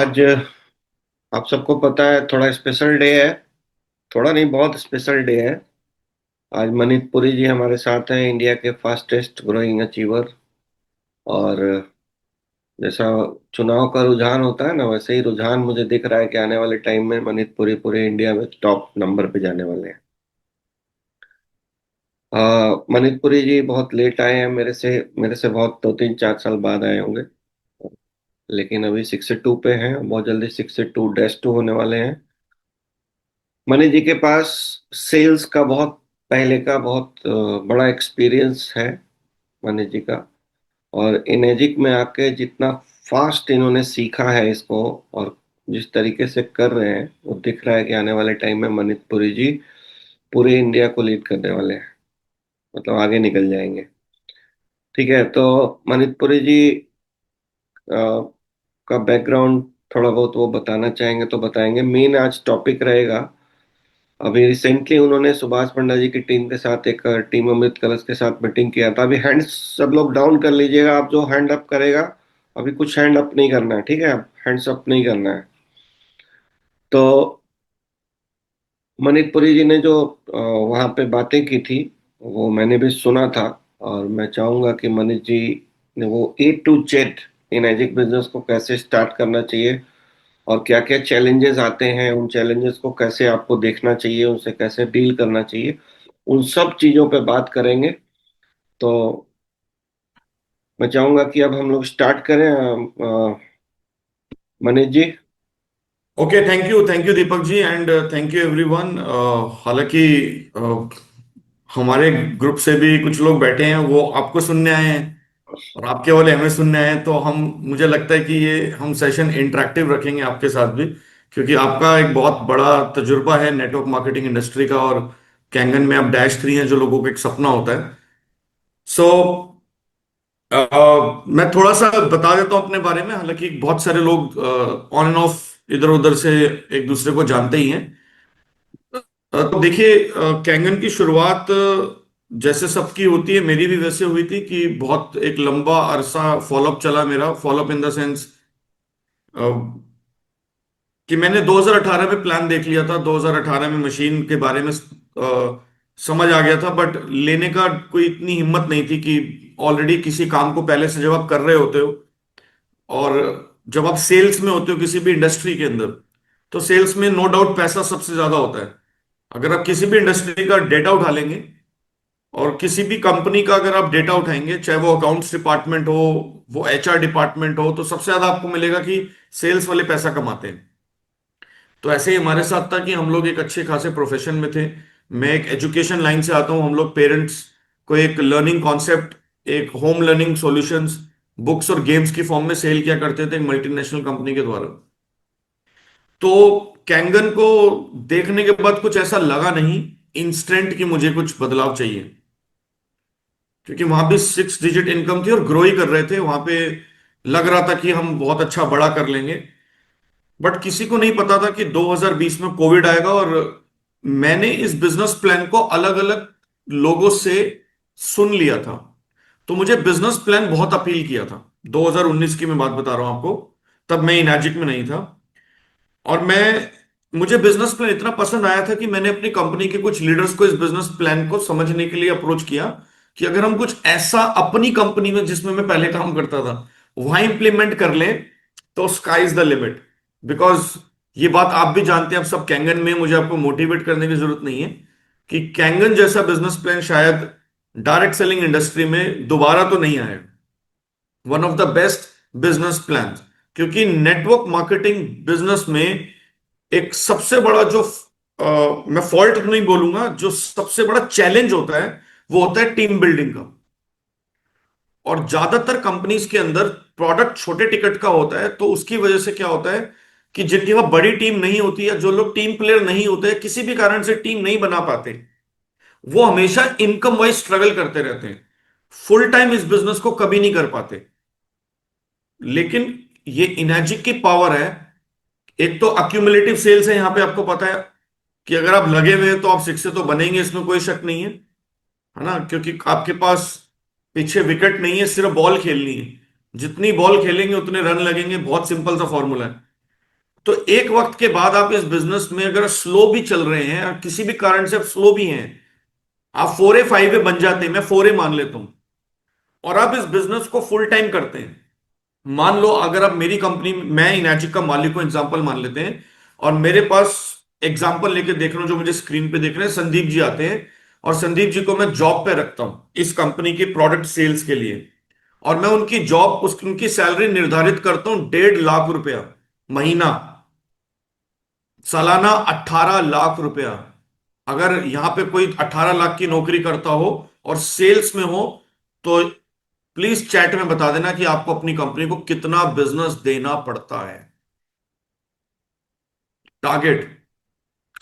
आज आप सबको पता है थोड़ा स्पेशल डे है। थोड़ा नहीं, बहुत स्पेशल डे है। आज मनीष पुरी जी हमारे साथ हैं, इंडिया के फास्टेस्ट ग्रोइंग अचीवर। और जैसा चुनाव का रुझान होता है ना, वैसे ही रुझान मुझे दिख रहा है कि आने वाले टाइम में मनीष पुरी पूरे इंडिया में टॉप नंबर पे जाने वाले हैं। मनीष पुरी जी बहुत लेट आए हैं, मेरे से बहुत 2 3 4 साल बाद आए होंगे। लेकिन अभी 62 पे हैं, बहुत जल्दी 62 -2 होने वाले हैं। मनीष जी के पास सेल्स का बहुत पहले का बहुत बड़ा एक्सपीरियंस है मनीष जी का। और इनेजिक में आके जितना फास्ट इन्होंने सीखा है इसको, और जिस तरीके से कर रहे हैं, वो दिख रहा है कि आने वाले टाइम में मनीष पुरी जी पूरे इंडिया को लीड करने वाले हैं। मतलब आगे निकल जाएंगे। ठीक है, तो मनीष पुरी जी का बैकग्राउंड थोड़ा बहुत वो बताना चाहेंगे तो बताएंगे। मेन आज टॉपिक रहेगा, अभी रिसेंटली उन्होंने सुभाष पंडा जी की टीम के साथ एक टीम अमृत कलश के साथ मीटिंग किया था। अभी हैंड्स सब लोग डाउन कर लीजिएगा, आप जो हैंड अप करेगा। अभी कुछ हैंड अप नहीं करना है, ठीक है? आप हैंड्स अप नहीं करना है। तो मनिकपुरी जी ने जो वहाँ पे बातें की थी, वो मैंने भी सुना था। और मैं चाहूंगा कि मनीष जी ने वो A to Z Enagic business को कैसे स्टार्ट करना चाहिए, और क्या क्या चैलेंजेस आते हैं, उन चैलेंजेस को कैसे आपको देखना चाहिए, उनसे कैसे डील करना चाहिए, उन सब चीजों पे बात करेंगे। तो मैं चाहूंगा कि अब हम लोग स्टार्ट करें। Manish ji. Okay, thank you Deepak ji and thank you everyone. हालांकि हमारे ग्रुप से भी कुछ लोग बैठे हैं, वो आपको सुनने आए हैं और आपके वाले हमें सुनने आए हैं। तो हम मुझे लगता है कि ये हम सेशन इंटरेक्टिव रखेंगे आपके साथ भी, क्योंकि आपका एक बहुत बड़ा तजुर्बा है नेटवर्क मार्केटिंग इंडस्ट्री का, और कैंगन में आप -3 हैं, जो लोगों का एक सपना होता है। सो मैं थोड़ा सा बता देता हूं अपने बारे में। हालांकि बहुत सारे लोग ऑन एंड ऑफ इधर उधर से एक दूसरे को जानते ही हैं। तो देखिए, कैंगन की शुरुआत जैसे सबकी होती है, मेरी भी वैसे हुई थी कि बहुत एक लंबा अरसा फॉलोअप चला मेरा। फॉलोअप इन द सेंस कि मैंने 2018 में प्लान देख लिया था। 2018 में मशीन के बारे में समझ आ गया था, बट लेने का कोई इतनी हिम्मत नहीं थी कि ऑलरेडी किसी काम को पहले से जब आप कर रहे होते हो, और जब आप सेल्स में होते हो किसी भी इंडस्ट्री के अंदर, तो सेल्स में नो डाउट पैसा सबसे ज्यादा होता है। अगर आप किसी भी इंडस्ट्री का डेटा उठा लेंगे और किसी भी कंपनी का अगर आप डेटा उठाएंगे, चाहे वो अकाउंट्स डिपार्टमेंट हो, वो HR डिपार्टमेंट हो, तो सबसे ज्यादा आपको मिलेगा कि सेल्स वाले पैसा कमाते हैं। तो ऐसे ही हमारे साथ था कि हम लोग एक अच्छे खासे प्रोफेशन में थे। मैं एक एजुकेशन लाइन से आता हूँ। हम लोग पेरेंट्स को एक लर्निंग कॉन्सेप्ट, एक होम लर्निंग सॉल्यूशंस, बुक्स और गेम्स की फॉर्म में सेल किया करते थे एक मल्टीनेशनल कंपनी के द्वारा। तो कैंगन को देखने के बाद कुछ ऐसा लगा नहीं इंस्टेंट कि मुझे कुछ बदलाव चाहिए, क्योंकि वहां भी 6 डिजिट इनकम थी और ग्रो ही कर रहे थे वहां पे। लग रहा था कि हम बहुत अच्छा बड़ा कर लेंगे। बट किसी को नहीं पता था कि 2020 में कोविड आएगा, और मैंने इस बिजनेस प्लान को अलग अलग लोगों से सुन लिया था। तो मुझे बिजनेस प्लान बहुत अपील किया था। 2019 की मैं बात बता रहा हूं आपको। तब मैं इनैजिक में नहीं था। और मुझे बिजनेस प्लान इतना पसंद आया था कि मैंने अपनी कंपनी के कुछ लीडर्स को इस बिजनेस प्लान को समझने के लिए अप्रोच किया कि अगर हम कुछ ऐसा अपनी कंपनी में, जिसमें मैं पहले काम करता था, वहां इंप्लीमेंट कर लें, तो sky is the limit. Because ये बात आप भी जानते हैं, आप सब कैंगन में, मुझे आपको मोटिवेट करने की जरूरत नहीं है कि कैंगन जैसा बिजनेस प्लान शायद डायरेक्ट सेलिंग इंडस्ट्री में दोबारा तो नहीं आएगा। One of the best business plan. क्योंकि नेटवर्क मार्केटिंग बिजनेस में एक सबसे बड़ा जो मैं फॉल्ट नहीं बोलूंगा, जो सबसे बड़ा चैलेंज होता है, वो होता है टीम बिल्डिंग का। और ज्यादातर कंपनीज के अंदर प्रोडक्ट छोटे टिकट का होता है, तो उसकी वजह से क्या होता है कि जिनकी वहां बड़ी टीम नहीं होती, या जो लोग टीम प्लेयर नहीं होते, किसी भी कारण से टीम नहीं बना पाते, वो हमेशा इनकम वाइज स्ट्रगल करते रहते हैं। फुल टाइम इस बिजनेस को कभी नहीं कर पाते। लेकिन ये इनर्जी की पावर है। एक तो अक्यूमुलेटिव सेल्स है, यहां पे आपको पता है कि अगर आप लगे हुए हैं तो आप 6 से तो बनेंगे, इसमें कोई शक नहीं है ना? क्योंकि आपके पास पीछे विकेट नहीं है, सिर्फ बॉल खेलनी है। जितनी बॉल खेलेंगे उतने रन लगेंगे। बहुत सिंपल सा फॉर्मूला है। तो एक वक्त के बाद आप इस बिजनेस में अगर स्लो भी चल रहे हैं और किसी भी कारण से आप स्लो भी हैं, आप 4A 5A बन जाते हैं, मैं 4A मान लेता हूं, और आप इस बिजनेस को फुल टाइम करते हैं। मान लो अगर आप मेरी कंपनी, मैं इनर्जी का मालिक को एग्जांपल मान लेते हैं, और मेरे पास एग्जांपल लेके देख रहा हूं, जो मुझे स्क्रीन पे देख रहे हैं, संदीप जी आते हैं, और संदीप जी को मैं जॉब पे रखता हूं इस कंपनी के प्रोडक्ट सेल्स के लिए, और मैं उनकी जॉब, उस उनकी सैलरी निर्धारित करता हूं 1.5 लाख रुपया महीना, सालाना 18 लाख रुपया। अगर यहां पे कोई 18 लाख की नौकरी करता हो और सेल्स में हो, तो प्लीज चैट में बता देना कि आपको अपनी कंपनी को कितना बिजनेस देना पड़ता है। टारगेट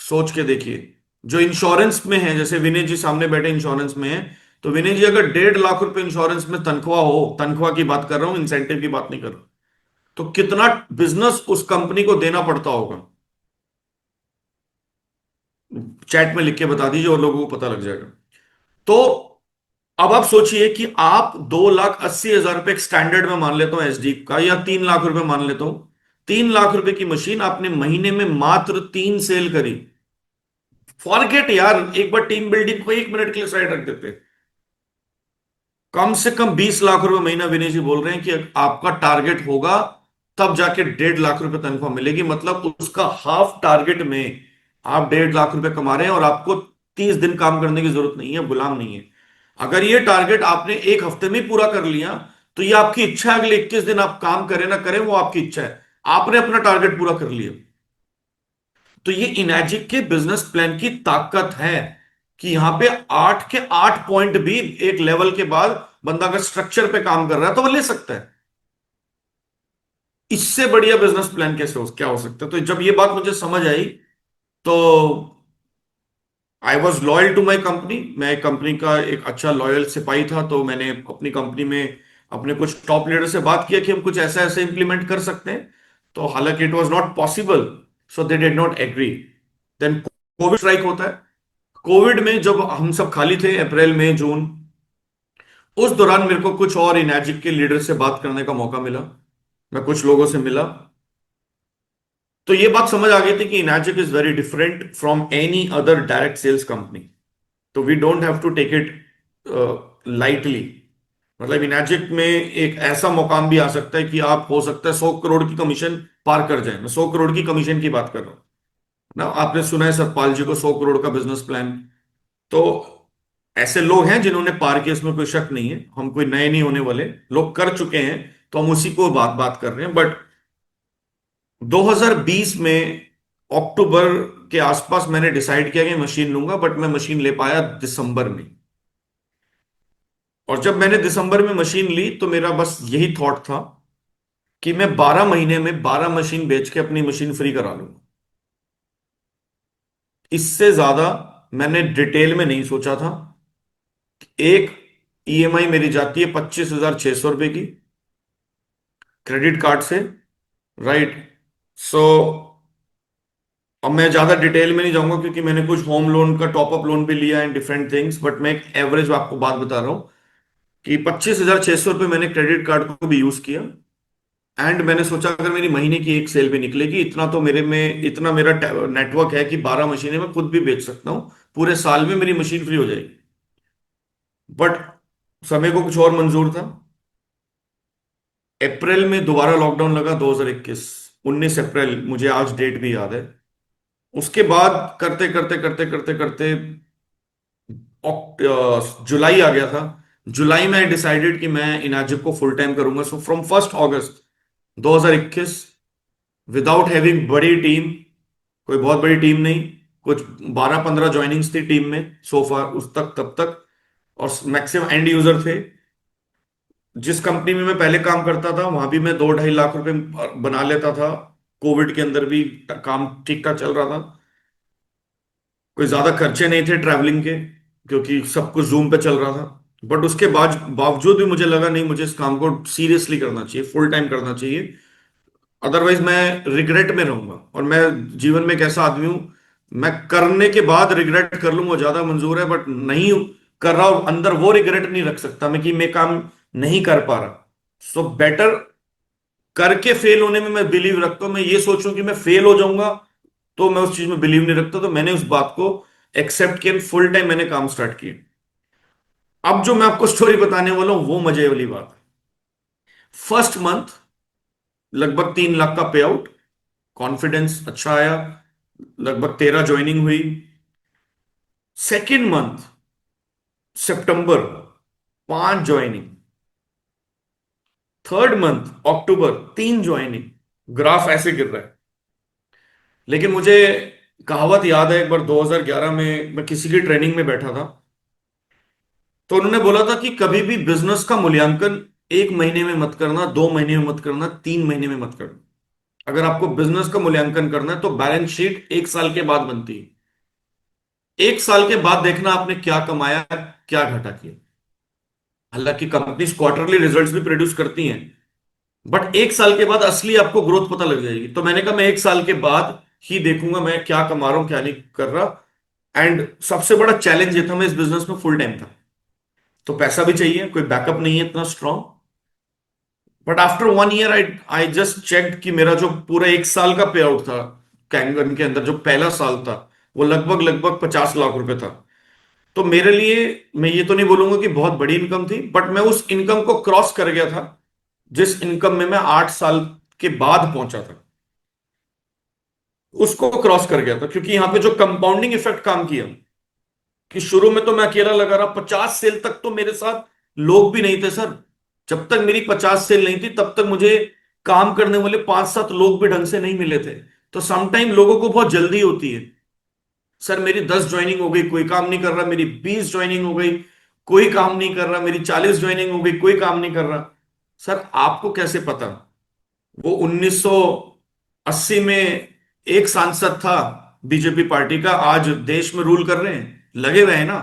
सोच के देखिए। जो इंश्योरेंस में है, जैसे विनय जी सामने बैठे इंश्योरेंस में है, तो विनय जी अगर 1.5 लाख रुपए इंश्योरेंस में तनख्वाह हो, तनख्वाह की बात कर रहा हूं, इंसेंटिव की बात नहीं कर रहा, तो कितना बिजनेस उस कंपनी को देना पड़ता होगा, चैट में लिख के बता दीजिए और लोगों को पता लग जाएगा। तो अब आप सोचिए कि आप 2,80,000 रुपए एक स्टैंडर्ड में मान लेता हूं एसडी का, या 3 लाख रुपए मान लेता हूं, 3 लाख रुपए की मशीन आपने महीने में मात्र 3 सेल करी। फॉरगेट यार, एक बार टीम बिल्डिंग को 1 मिनट के लिए साइड रख देते, कम से कम 20 लाख रुपए महीना विनय जी बोल रहे हैं कि आपका टारगेट होगा, तब जाके 1.5 लाख रुपए तनख्वाह मिलेगी। मतलब उसका हाफ टारगेट में आप 1.5 लाख रुपए कमा रहे हैं, और आपको 30 दिन काम करने की जरूरत नहीं है, गुलाम नहीं है। अगर ये टारगेट आपने एक हफ्ते में ही पूरा कर लिया, तो ये आपकी इच्छा है, अगले 21 दिन आप काम करें ना करें वो आपकी इच्छा है, आपने अपना टारगेट पूरा कर लिया। तो ये इनर्जिक के बिजनेस प्लान की ताकत है, कि यहां पे 8 के 8 पॉइंट भी एक लेवल के बाद बंदा अगर स्ट्रक्चर पे काम कर रहा है तो वो ले सकता है। इससे बढ़िया बिजनेस प्लान कैसे हो, क्या हो सकता है? तो जब ये बात मुझे समझ आई, तो I was loyal to my company. मैं कंपनी का एक अच्छा लॉयल सिपाही था, तो मैंने अपनी कंपनी में अपने कुछ टॉप लीडर से बात किया कि हम कुछ ऐसा ऐसे इंप्लीमेंट कर सकते हैं। तो हालांकि it was not possible, so they did not agree. Then covid strike होता है। कोविड में जब हम सब खाली थे, अप्रैल मई जून, उस दौरान मेरे को कुछ और इनर्जिक के लीडर से बात करने का मौका मिला, मैं कुछ लोगों से मिला। तो ये बात समझ आ गई थी कि Enagic is very different from any other direct sales company. तो we don't have to take it lightly. मतलब इनर्जिक में एक ऐसा मुकाम भी आ सकता है कि आप, हो सकता है, 100 करोड़ की कमीशन पार कर जाए। मैं 100 करोड़ की कमीशन की बात कर रहा हूं ना। आपने सुना है सतपाल जी को 100 करोड़ का बिजनेस प्लान। तो ऐसे लोग हैं जिन्होंने पार किया, इसमें कोई शक नहीं है, हम कोई नए नहीं होने वाले, लोग कर चुके हैं, तो हम उसी को बात बात कर रहे हैं। बट 2020 में अक्टूबर के आसपास मैंने डिसाइड किया कि मशीन लूंगा, बट मैं मशीन ले पाया दिसंबर में। और जब मैंने दिसंबर में मशीन ली, तो मेरा बस यही थॉट था कि मैं 12 महीने में 12 मशीन बेच के अपनी मशीन फ्री करा लूंगा। इससे ज्यादा मैंने डिटेल में नहीं सोचा था। एक ईएमआई मेरी जाती है 25,600 रुपए की, क्रेडिट कार्ड से, राइट। सो अब मैं ज्यादा डिटेल में नहीं जाऊंगा, क्योंकि मैंने कुछ होम लोन का टॉपअप लोन भी लिया एंड डिफरेंट थिंग्स, बट मैं एक एवरेज आपको बात बता रहा हूं कि 25,600 रुपये मैंने क्रेडिट कार्ड को भी यूज किया। एंड मैंने सोचा अगर मेरी महीने की एक सेल भी निकलेगी, इतना तो मेरे में, इतना मेरा नेटवर्क है कि 12 मशीनें मैं खुद भी बेच सकता हूँ, पूरे साल में मेरी मशीन फ्री हो जाएगी। बट समय को कुछ और मंजूर था। अप्रैल में दोबारा लॉकडाउन लगा, 2021, 19 अप्रैल, मुझे आज डेट भी याद है। उसके बाद करते करते करते करते करते जुलाई आ गया था। जुलाई में आई डिसाइडेड कि मैं इनाजिब को फुल टाइम करूंगा। So from 1 August 2021, without having बड़ी टीम, कोई बहुत बड़ी टीम नहीं, कुछ 12-15 ज्वाइनिंग्स थी टीम में सोफा उस तक, तब तक, और मैक्सिमम एंड यूजर थे। जिस कंपनी में मैं पहले काम करता था, वहां भी मैं 2-2.5 लाख रुपए बना लेता था। कोविड के अंदर भी काम ठीक ठाक चल रहा था, कोई ज्यादा खर्चे नहीं थे ट्रैवलिंग के, क्योंकि सब कुछ जूम पे चल रहा था। बट उसके बाद बावजूद भी मुझे लगा नहीं, मुझे इस काम को सीरियसली करना चाहिए, फुल टाइम करना चाहिए, अदरवाइज मैं रिग्रेट में रहूंगा। और मैं जीवन में एक ऐसा आदमी हूं, मैं करने के बाद रिग्रेट कर लूंगा ज्यादा मंजूर है, बट नहीं कर रहा हूं अंदर वो रिग्रेट नहीं रख सकता मैं कि मैं काम नहीं कर पा रहा। सो बेटर करके फेल होने में मैं बिलीव रखता हूं। मैं ये सोचूं कि मैं फेल हो जाऊंगा तो मैं उस चीज में बिलीव नहीं रखता। तो मैंने उस बात को एक्सेप्ट किया, फुल टाइम मैंने काम स्टार्ट किया। अब जो मैं आपको स्टोरी बताने वाला हूं वो मजे वाली बात है। फर्स्ट मंथ लगभग 3 लाख का पे आउट, कॉन्फिडेंस अच्छा आया, लगभग 13 ज्वाइनिंग हुई। सेकेंड मंथ सितंबर 5 ज्वाइनिंग। थर्ड मंथ अक्टूबर 3 ज्वाइनिंग। ग्राफ ऐसे गिर रहा है। लेकिन मुझे कहावत याद है, एक बार 2011 में मैं किसी की ट्रेनिंग में बैठा था, तो उन्होंने बोला था कि कभी भी बिजनेस का मूल्यांकन 1 महीने में मत करना, 2 महीने में मत करना, 3 महीने में मत करना। अगर आपको बिजनेस का मूल्यांकन करना है तो बैलेंस शीट 1 साल के बाद बनती है। 1 साल के बाद देखना आपने क्या कमाया, क्या घटा किया। हालांकि कंपनी क्वार्टरली रिजल्ट्स भी प्रोड्यूस करती हैं, बट 1 साल के बाद असली आपको ग्रोथ पता लग जाएगी। तो मैंने कहा मैं 1 साल के बाद ही देखूंगा मैं क्या कमा रहा हूं क्या नहीं कर रहा। एंड सबसे बड़ा चैलेंज ये था, मैं इस बिजनेस में फुल टाइम था, तो पैसा भी चाहिए, कोई बैकअप नहीं है इतना strong. But after 1 year I I just check कि मेरा जो पूरा 1 साल का पे आउट था कैंगन के अंदर, जो पहला साल था, वो लगभग लगभग 50 लाख रुपए था। तो मेरे लिए, मैं ये तो नहीं बोलूंगा कि बहुत बड़ी इनकम थी, बट मैं उस इनकम को क्रॉस कर गया था जिस इनकम में मैं 8 साल के बाद पहुंचा था। उसको क्रॉस कर गया था क्योंकि यहां पे जो कंपाउंडिंग इफेक्ट काम किया कि शुरू में तो मैं अकेला लगा रहा, 50 सेल तक तो मेरे साथ लोग भी नहीं थे सर। जब तक मेरी 50 सेल नहीं थी तब तक मुझे काम करने वाले 5-7 लोग भी ढंग से नहीं मिले थे। तो समटाइम लोगों को बहुत जल्दी होती है, सर मेरी 10 ज्वाइनिंग हो गई कोई काम नहीं कर रहा, मेरी 20 ज्वाइनिंग हो गई कोई काम नहीं कर रहा, मेरी 40 ज्वाइनिंग हो गई कोई काम नहीं कर रहा। सर आपको कैसे पता? वो 1980 में एक सांसद था बीजेपी पार्टी का, आज देश में रूल कर रहे हैं, लगे हुए हैं ना।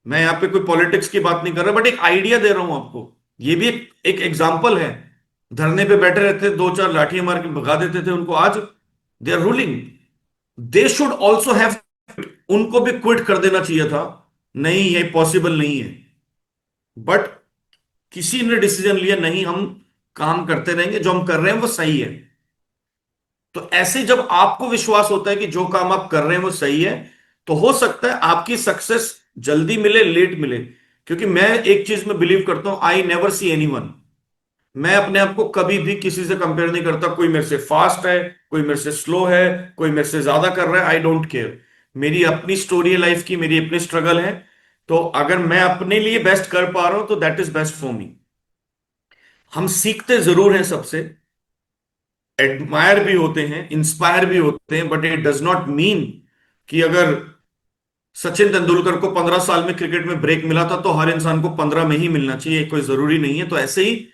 मैं यहाँ पे कोई पॉलिटिक्स की बात नहीं कर रहा, बट एक आइडिया दे रहा हूं आपको। ये भी एक एग्जाम्पल है। धरने पे बैठे रहते, 2-4 लाठियां मार के भगा देते थे उनको, आज they are ruling. They should also have, उनको भी क्विट कर देना चाहिए था। नहीं, ये पॉसिबल नहीं है। बट किसी ने डिसीजन लिया, नहीं हम काम करते रहेंगे, जो हम कर रहे हैं वो सही है। तो ऐसे जब आपको विश्वास होता है कि जो काम आप कर रहे हैं वो सही है, तो हो सकता है आपकी सक्सेस जल्दी मिले लेट मिले। क्योंकि मैं एक चीज में बिलीव करता हूं, आई नेवर सी एनीवन। मैं अपने आप को कभी भी किसी से कंपेयर नहीं करता। कोई मेरे से फास्ट है, कोई मेरे से स्लो है, कोई मेरे से ज्यादा कर रहा है, आई डोंट केयर। मेरी अपनी स्टोरी है लाइफ की, मेरी अपनी स्ट्रगल है। तो अगर मैं अपने लिए बेस्ट कर पा रहा हूं तो that is best for me. हम सीखते जरूर हैं सबसे, एडमायर भी होते हैं, इंस्पायर भी होते हैं, but it does not mean कि अगर सचिन तेंदुलकर को 15 साल में क्रिकेट में ब्रेक मिला था तो हर इंसान को 15 में ही मिलना चाहिए, कोई जरूरी नहीं है। तो ऐसे ही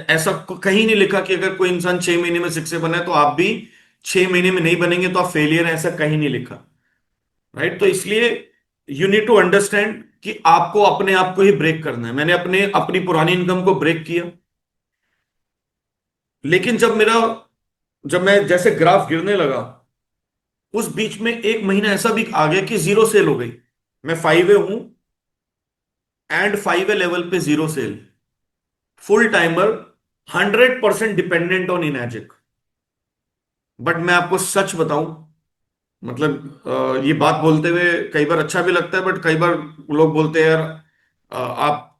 ऐसा कहीं नहीं लिखा कि अगर कोई इंसान 6 महीने में सिक्से बना है तो आप भी 6 महीने में नहीं बनेंगे तो आप फेलियर हैं, ऐसा कहीं नहीं लिखा। राइट? तो इसलिए यू नीड टू अंडरस्टैंड कि आपको अपने आप को ही ब्रेक करना है। मैंने अपनी पुरानी इनकम को ब्रेक किया। लेकिन जब मैं जैसे ग्राफ गिरने लगा, उस बीच में एक महीना ऐसा भी आ गया कि जीरो सेल हो गई। मैं 5 हूं, एंड 5 लेवल पे zero sale, full timer, 100% dependent on Enagic. But मैं आपको सच बताऊं, मतलब ये बात बोलते हुए कई बार अच्छा भी लगता है, बट कई बार लोग बोलते हैं यार आप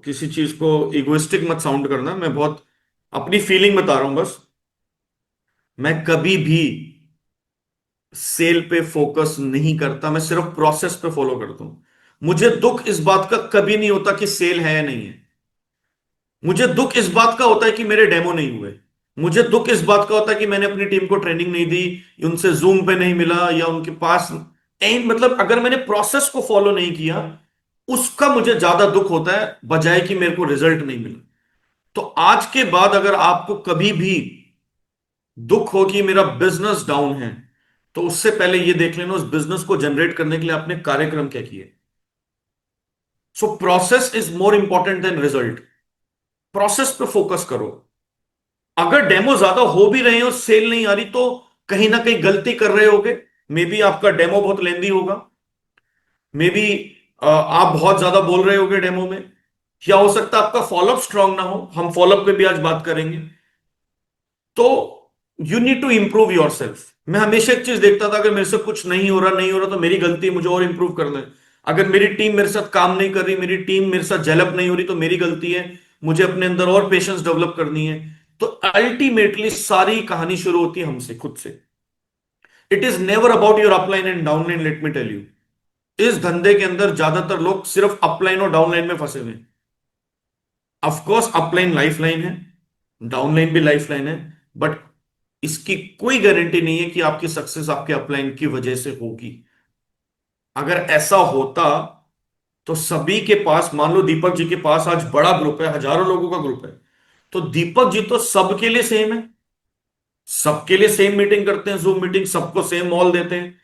किसी चीज को इगोइस्टिक मत साउंड करना। मैं बहुत अपनी फीलिंग बता रहा हूं बस। मैं कभी भी सेल पे फोकस नहीं करता, मैं सिर्फ प्रोसेस पे फॉलो करता हूं। मुझे दुख इस बात का कभी नहीं होता कि सेल है या नहीं है। मुझे दुख इस बात का होता है कि मेरे डेमो नहीं हुए। मुझे दुख इस बात का होता है कि मैंने अपनी टीम को ट्रेनिंग नहीं दी, उनसे जूम पे नहीं मिला, या उनके पास मतलब अगर मैंने प्रोसेस को फॉलो नहीं किया, उसका मुझे ज्यादा दुख होता है बजाय कि मेरे को रिजल्ट नहीं मिला। तो आज के बाद अगर आपको कभी भी दुख हो कि मेरा बिजनेस डाउन है, तो उससे पहले ये देख लेना उस बिजनेस को जनरेट करने के लिए आपने कार्यक्रम क्या किए। So process is more important than result. Process पे फोकस करो। अगर डेमो ज्यादा हो भी रहे हो, सेल नहीं आ रही, तो कहीं ना कहीं गलती कर रहे होगे। मे बी आपका डेमो बहुत लेंदी होगा, मे बी आप बहुत ज्यादा बोल रहे होगे डेमो में, या हो सकता है आपका फॉलोअप स्ट्रांग ना हो, हम फॉलोअप पे भी आज बात करेंगे। तो you need to improve yourself. मैं हमेशा एक चीज देखता था, अगर मेरे से कुछ नहीं हो रहा तो मेरी गलती है, मुझे और इंप्रूव करना है। अगर मेरी टीम मेरे साथ काम नहीं कर रही, मेरी टीम मेरे साथ जेलअप नहीं हो रही, तो मेरी गलती है, मुझे अपने अंदर और पेशेंस डेवलप करनी है। तो अल्टीमेटली सारी कहानी शुरू होती है हमसे, खुद से। It is never about your upline and downline, let me tell you. इस धंधे के अंदर ज्यादातर लोग सिर्फ अपलाइन और डाउनलाइन में फंसे हुए हैं। ऑफकोर्स अपलाइन लाइफ लाइन है, डाउनलाइन भी लाइफ लाइन है, बट इसकी कोई गारंटी नहीं है कि आपकी सक्सेस आपके अपलाइन की वजह से होगी। अगर ऐसा होता तो सभी के पास, मान लो दीपक जी के पास आज बड़ा ग्रुप है, हजारों लोगों का ग्रुप है, तो दीपक जी तो सबके लिए सेम है, सबके लिए सेम मीटिंग करते हैं, जूम मीटिंग, सबको सेम मॉल देते हैं।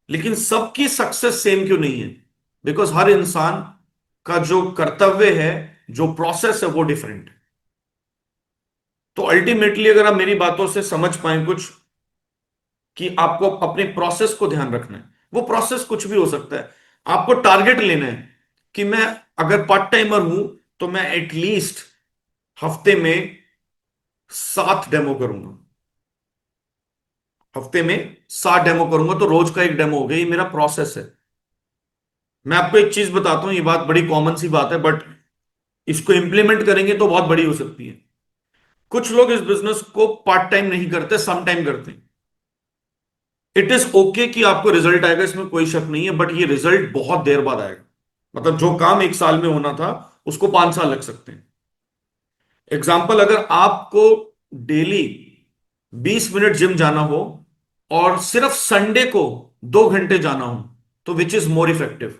लेकिन सबकी सक्सेस सेम क्यों नहीं है? बिकॉज हर इंसान का जो कर्तव्य है, जो प्रोसेस है, वो डिफरेंट है। तो अल्टीमेटली अगर आप मेरी बातों से समझ पाए कुछ, कि आपको अपने प्रोसेस को ध्यान रखना है। वो प्रोसेस कुछ भी हो सकता है। आपको टारगेट लेना है कि मैं अगर पार्ट टाइमर हूं तो मैं एटलीस्ट हफ्ते में 7 डेमो करूंगा। हफ्ते में 7 डेमो करूंगा तो रोज का एक डेमो हो गया, ये मेरा प्रोसेस है। मैं आपको एक चीज बताता हूं, ये बात बड़ी कॉमन सी बात है, बट इसको इंप्लीमेंट करेंगे तो बहुत बड़ी हो सकती है। कुछ लोग इस बिजनेस को पार्ट टाइम नहीं करते, सम टाइम करते हैं। इट इज ओके कि आपको रिजल्ट आएगा, इसमें कोई शक नहीं है, बट ये रिजल्ट बहुत देर बाद आएगा। मतलब जो काम 1 साल में होना था, उसको 5 साल लग सकते हैं। एग्जाम्पल, अगर आपको डेली 20 मिनट जिम जाना हो और सिर्फ संडे को 2 घंटे जाना हो, तो विच इज मोर इफेक्टिव?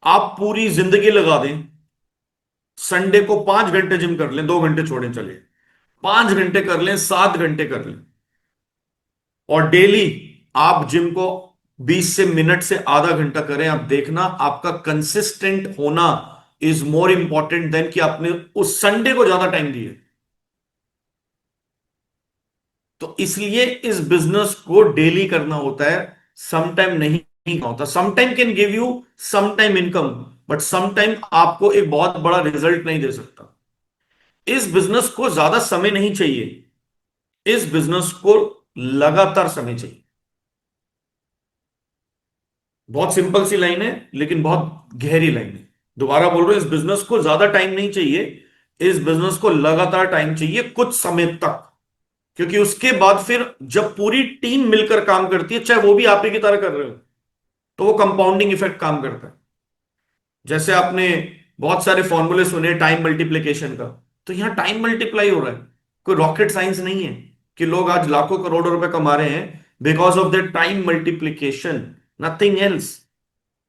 आप पूरी जिंदगी लगा दें, संडे को 5 घंटे जिम कर लें, 2 घंटे छोड़ें, चलिए 5 घंटे कर लें, 7 घंटे कर लें, और डेली आप जिम को 20 मिनट से आधा घंटा करें, आप देखना आपका कंसिस्टेंट होना इज मोर इंपॉर्टेंट देन कि आपने उस संडे को ज्यादा टाइम दिए। तो इसलिए इस बिजनेस को डेली करना होता है, सम टाइम नहीं करना होता। Some time can give you some time income, but some time आपको एक बहुत बड़ा रिजल्ट नहीं दे सकता। इस बिजनेस को ज्यादा समय नहीं चाहिए, इस बिजनेस को लगातार समय चाहिए। बहुत सिंपल सी लाइन है, लेकिन बहुत गहरी लाइन है। दोबारा बोल रहे हैं, इस बिजनेस को ज्यादा टाइम नहीं चाहिए, इस बिजनेस को लगातार टाइम चाहिए, कुछ समय तक। क्योंकि उसके बाद फिर जब पूरी टीम मिलकर काम करती है, चाहे वो भी आप ही की तरह कर रहे हो, तो वो कंपाउंडिंग इफेक्ट काम करता है। जैसे आपने बहुत सारे फॉर्मूले सुने टाइम मल्टीप्लिकेशन का, तो यहां टाइम मल्टीप्लाई हो रहा है। कोई रॉकेट साइंस नहीं है कि लोग आज लाखों करोड़ों रुपए कमा रहे हैं because of the time multiplication, nothing else.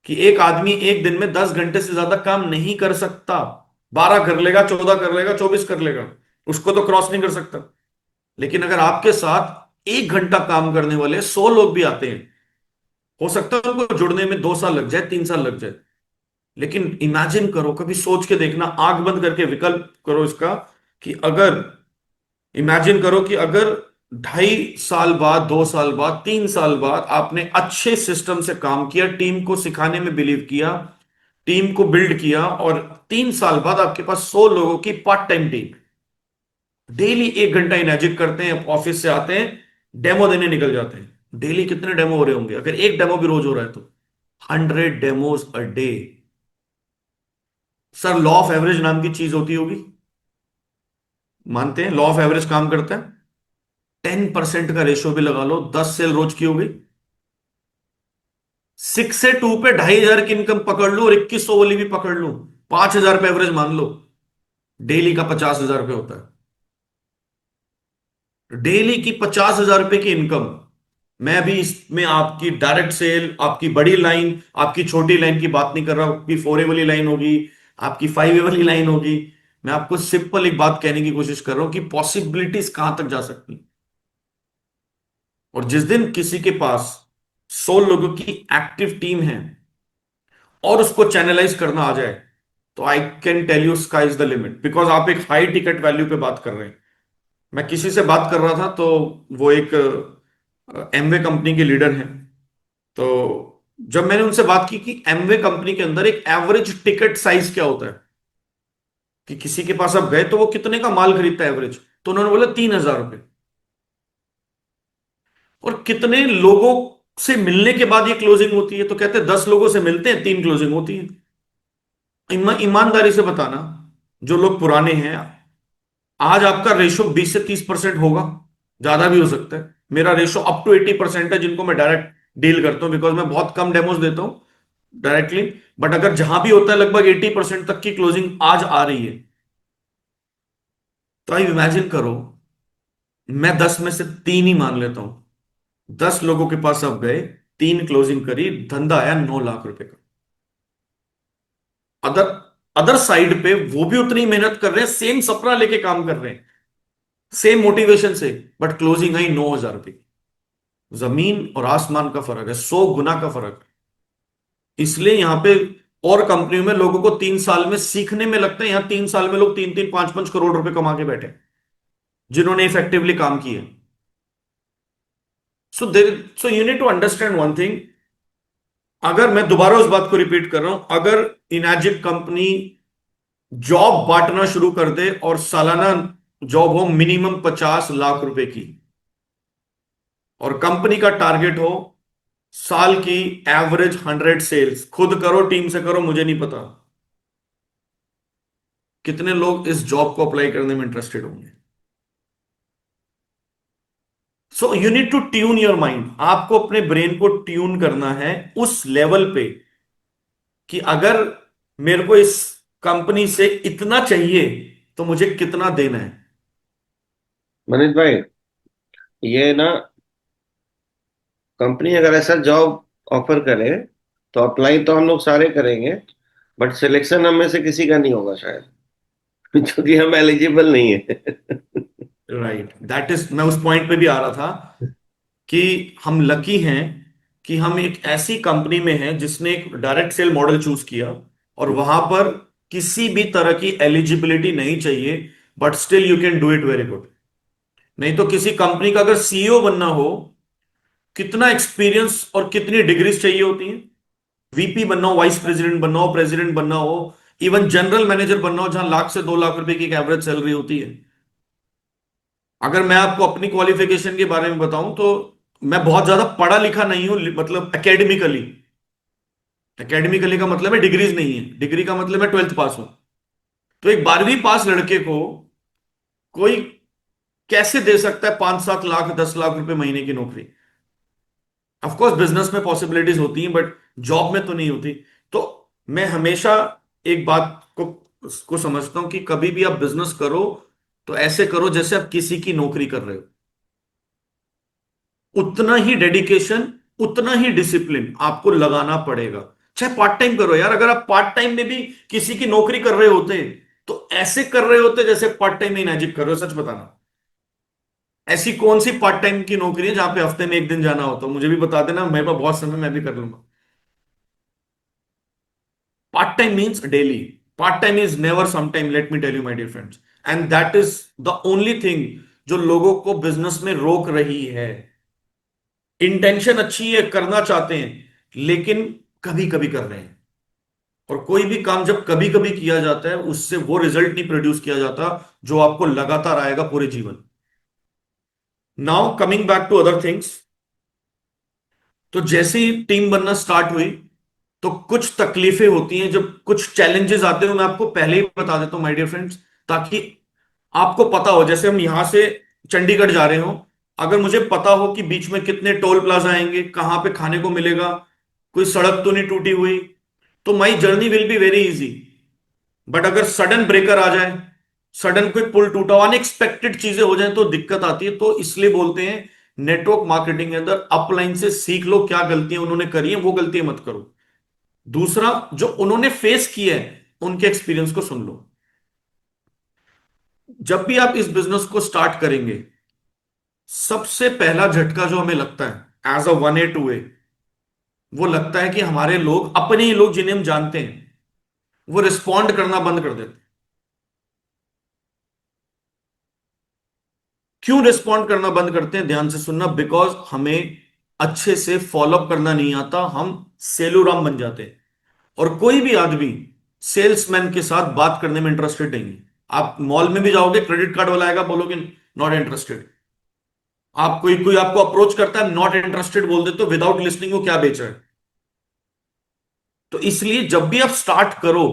कि एक आदमी एक दिन में 10 घंटे से ज्यादा काम नहीं कर सकता। 12 कर लेगा, 14 कर लेगा, 24 कर लेगा, उसको तो क्रॉस नहीं कर सकता। लेकिन अगर आपके साथ 1 घंटा काम करने वाले 100 लोग भी आते हैं, हो सकता है उनको जुड़ने में 2 साल लग जाए, 3 साल लग जाए। लेकिन इमेजिन करो, कभी सोच के देखना, आंख बंद करके विकल्प करो इसका, कि अगर, इमेजिन करो कि अगर 2.5 साल बाद, 2 साल बाद, 3 साल बाद आपने अच्छे सिस्टम से काम किया, टीम को सिखाने में बिलीव किया, टीम को बिल्ड किया, और 3 साल बाद आपके पास 100 लोगों की पार्ट टाइम टीम, डेली 1 घंटा इनेजिट करते हैं, ऑफिस से आते हैं, डेमो देने निकल जाते हैं। डेली कितने डेमो हो रहे होंगे? अगर एक डेमो भी रोज हो रहा है तो 100 demos a day. Sir, law of average नाम की चीज होती होगी, मानते हैं लॉ ऑफ एवरेज काम करता है? 10% का रेशियो भी लगा लो, 10 सेल रोज की हो गई। 6 से 2 पे 2,500 की इनकम पकड़ लो, और 2100 वाली भी पकड़ लो, 5,000 पे एवरेज मान लो। डेली का 50,000 रुपये होता है, डेली की 50,000 रुपये की इनकम। मैं अभी इसमें आपकी डायरेक्ट सेल, आपकी बड़ी लाइन, आपकी छोटी लाइन की बात नहीं कर रहा हूं। आपकी 4A वाली लाइन होगी, आपकी 5A वाली लाइन होगी। मैं आपको सिंपल एक बात कहने की कोशिश कर रहा हूं कि पॉसिबिलिटीज कहां तक जा सकती। और जिस दिन किसी के पास 100 लोगों की एक्टिव टीम है और उसको चैनलाइज करना आ जाए, तो I can tell you sky is the limit. Because आप एक हाई टिकट वैल्यू पे बात कर रहे हैं। मैं किसी से बात कर रहा था, तो वो एक एमवे कंपनी के लीडर हैं। तो जब मैंने उनसे बात की कि एमवे कंपनी के अंदर एक एवरेज टिकट साइज क्या होता है, कि किसी के पास आप गए तो वो कितने का माल खरीदता है एवरेज, तो उन्होंने बोला 3,000 रुपये। और कितने लोगों से मिलने के बाद ये क्लोजिंग होती है, तो कहते हैं 10 लोगों से मिलते हैं 3 क्लोजिंग होती है। ईमानदारी से बताना, जो लोग पुराने हैं, आज आपका रेशो 20 से 30% होगा, ज्यादा भी हो सकता है। मेरा रेशो अप टू 80% है जिनको मैं डायरेक्ट डील करता हूं, बिकॉज मैं बहुत कम डेमोज देता हूं डायरेक्टली। बट अगर जहां भी होता है लगभग 80% तक की क्लोजिंग आज आ रही है। तो आप इमेजिन करो, मैं 10 में से 3 ही मान लेता हूं, 10 लोगों के पास अब गए, 3 क्लोजिंग करी, धंधा आया 9 लाख रुपए का। अदर अदर साइड पे वो भी उतनी मेहनत कर रहे हैं, सेम सपना लेके काम कर रहे हैं, सेम मोटिवेशन से, बट क्लोजिंग आई 9,000 रुपए की। जमीन और आसमान का फर्क है, 100 गुना का फर्क है। इसलिए यहां पे और कंपनियों में लोगों को 3 साल में सीखने में लगता है, यहां 3 साल में लोग 3-3, 5-5 करोड़ रुपए कमा के बैठे हैं, जिन्होंने इफेक्टिवली काम किए। So you need to understand one thing. अगर मैं दोबारा उस बात को रिपीट कर रहा हूं, अगर इनएजिक कंपनी जॉब बांटना शुरू कर दे और सालाना जॉब हो मिनिमम 50 लाख रुपए की, और कंपनी का टारगेट हो साल की एवरेज 100 सेल्स, खुद करो टीम से करो, मुझे नहीं पता कितने लोग इस जॉब को अप्लाई करने में इंटरेस्टेड होंगे। So you need to tune your mind, आपको अपने ब्रेन को ट्यून करना है उस लेवल पे कि अगर मेरे को इस कंपनी से इतना चाहिए तो मुझे कितना देना है। मनीष भाई, ये ना, कंपनी अगर ऐसा जॉब ऑफर करे तो अप्लाई तो हम लोग सारे करेंगे, बट सिलेक्शन हम में से किसी का नहीं होगा शायद। क्योंकि हम एलिजिबल नहीं है। राइट, दैट इज, मैं उस पॉइंट पे भी आ रहा था कि हम लकी हैं कि हम एक ऐसी कंपनी में हैं जिसने एक डायरेक्ट सेल मॉडल चूज किया, और वहां पर किसी भी तरह की एलिजिबिलिटी नहीं चाहिए, but still you can do it very good. नहीं तो किसी कंपनी का अगर सीईओ बनना हो, कितना एक्सपीरियंस और कितनी डिग्रीज चाहिए होती हैं। वीपी बनना हो, वाइस प्रेसिडेंट बनना हो, प्रेसिडेंट बनना हो, इवन जनरल मैनेजर बनना हो, जहां 1 लाख से 2 लाख रुपए की एक एवरेज सैलरी होती है। अगर मैं आपको अपनी क्वालिफिकेशन के बारे में बताऊं तो मैं बहुत ज्यादा पढ़ा लिखा नहीं हूं, मतलब एकेडमिकली। एकेडमिकली का मतलब है डिग्रीज नहीं है, डिग्री का मतलब है 12th पास हो। तो एक 12वीं पास लड़के को कोई कैसे दे सकता है 5-7 लाख 10 लाख रुपए महीने की नौकरी। ऑफ कोर्स बिजनेस में पॉसिबिलिटीज होती हैं, बट जॉब में तो नहीं होती। तो मैं हमेशा एक बात को समझता हूं कि कभी भी आप बिजनेस करो तो ऐसे करो जैसे आप किसी की नौकरी कर रहे हो। उतना ही डेडिकेशन, उतना ही डिसिप्लिन आपको लगाना पड़ेगा। चाहे पार्ट टाइम करो यार, अगर आप पार्ट टाइम में भी किसी की नौकरी कर रहे होते तो ऐसे कर रहे होते जैसे पार्ट टाइम में इनएजिट कर रहे हो। सच बताना, ऐसी कौन सी पार्ट टाइम की नौकरी है जहां पे हफ्ते में 1 दिन जाना हो, तो मुझे भी बता देना, मेरे पास बहुत समय, मैं भी कर लूंगा। Part time means daily, part time is never some time, let me tell you my dear friends. And that is the only thing जो लोगों को बिजनेस में रोक रही है। इंटेंशन अच्छी है, करना चाहते हैं, लेकिन कभी कभी कर रहे हैं। और कोई भी काम जब कभी कभी किया जाता है उससे वो रिजल्ट नहीं प्रोड्यूस किया जाता जो आपको लगातार आएगा पूरे जीवन। Now coming back to other things. तो जैसे ही टीम बनना स्टार्ट हुई तो कुछ तकलीफें होती हैं, जब कुछ चैलेंजेस आते हैं, मैं आपको पहले ही बता देता हूं माय डियर फ्रेंड्स, ताकि आपको पता हो। जैसे हम यहां से चंडीगढ़ जा रहे हो, अगर मुझे पता हो कि बीच में कितने टोल प्लाजा आएंगे, कहां पे खाने को मिलेगा, कोई सड़क तो नहीं टूटी हुई, तो my journey will be very easy. But अगर सडन ब्रेकर आ जाए, सडन कोई पुल टूटा हो, अनएक्सपेक्टेड चीजें हो जाए तो दिक्कत आती है। तो इसलिए बोलते हैं नेटवर्क मार्केटिंग के अंदर अपलाइन से सीख लो, क्या गलतियां उन्होंने करी है वो गलतियां मत करो। दूसरा, जो उन्होंने फेस किया है उनके एक्सपीरियंस को सुन लो। जब भी आप इस बिजनेस को स्टार्ट करेंगे, सबसे पहला झटका जो हमें लगता है एज अ 1A 2A, वो लगता है कि हमारे लोग, अपने ही लोग जिन्हें हम जानते हैं, वो रिस्पॉन्ड करना बंद कर देते हैं। क्यों रिस्पॉन्ड करना बंद करते हैं, ध्यान से सुनना। बिकॉज हमें अच्छे से फॉलोअप करना नहीं आता, हम सेलुराम बन जाते हैं। और कोई भी आदमी सेल्समैन के साथ बात करने में इंटरेस्टेड नहीं है। आप मॉल में भी जाओगे, क्रेडिट कार्ड वाला आएगा, बोलोगे नॉट इंटरेस्टेड। आप कोई कोई आपको अप्रोच करता है, नॉट इंटरेस्टेड बोल देते हो विदाउट लिस्निंग वो क्या बेच रहा है। तो इसलिए जब भी आप स्टार्ट करो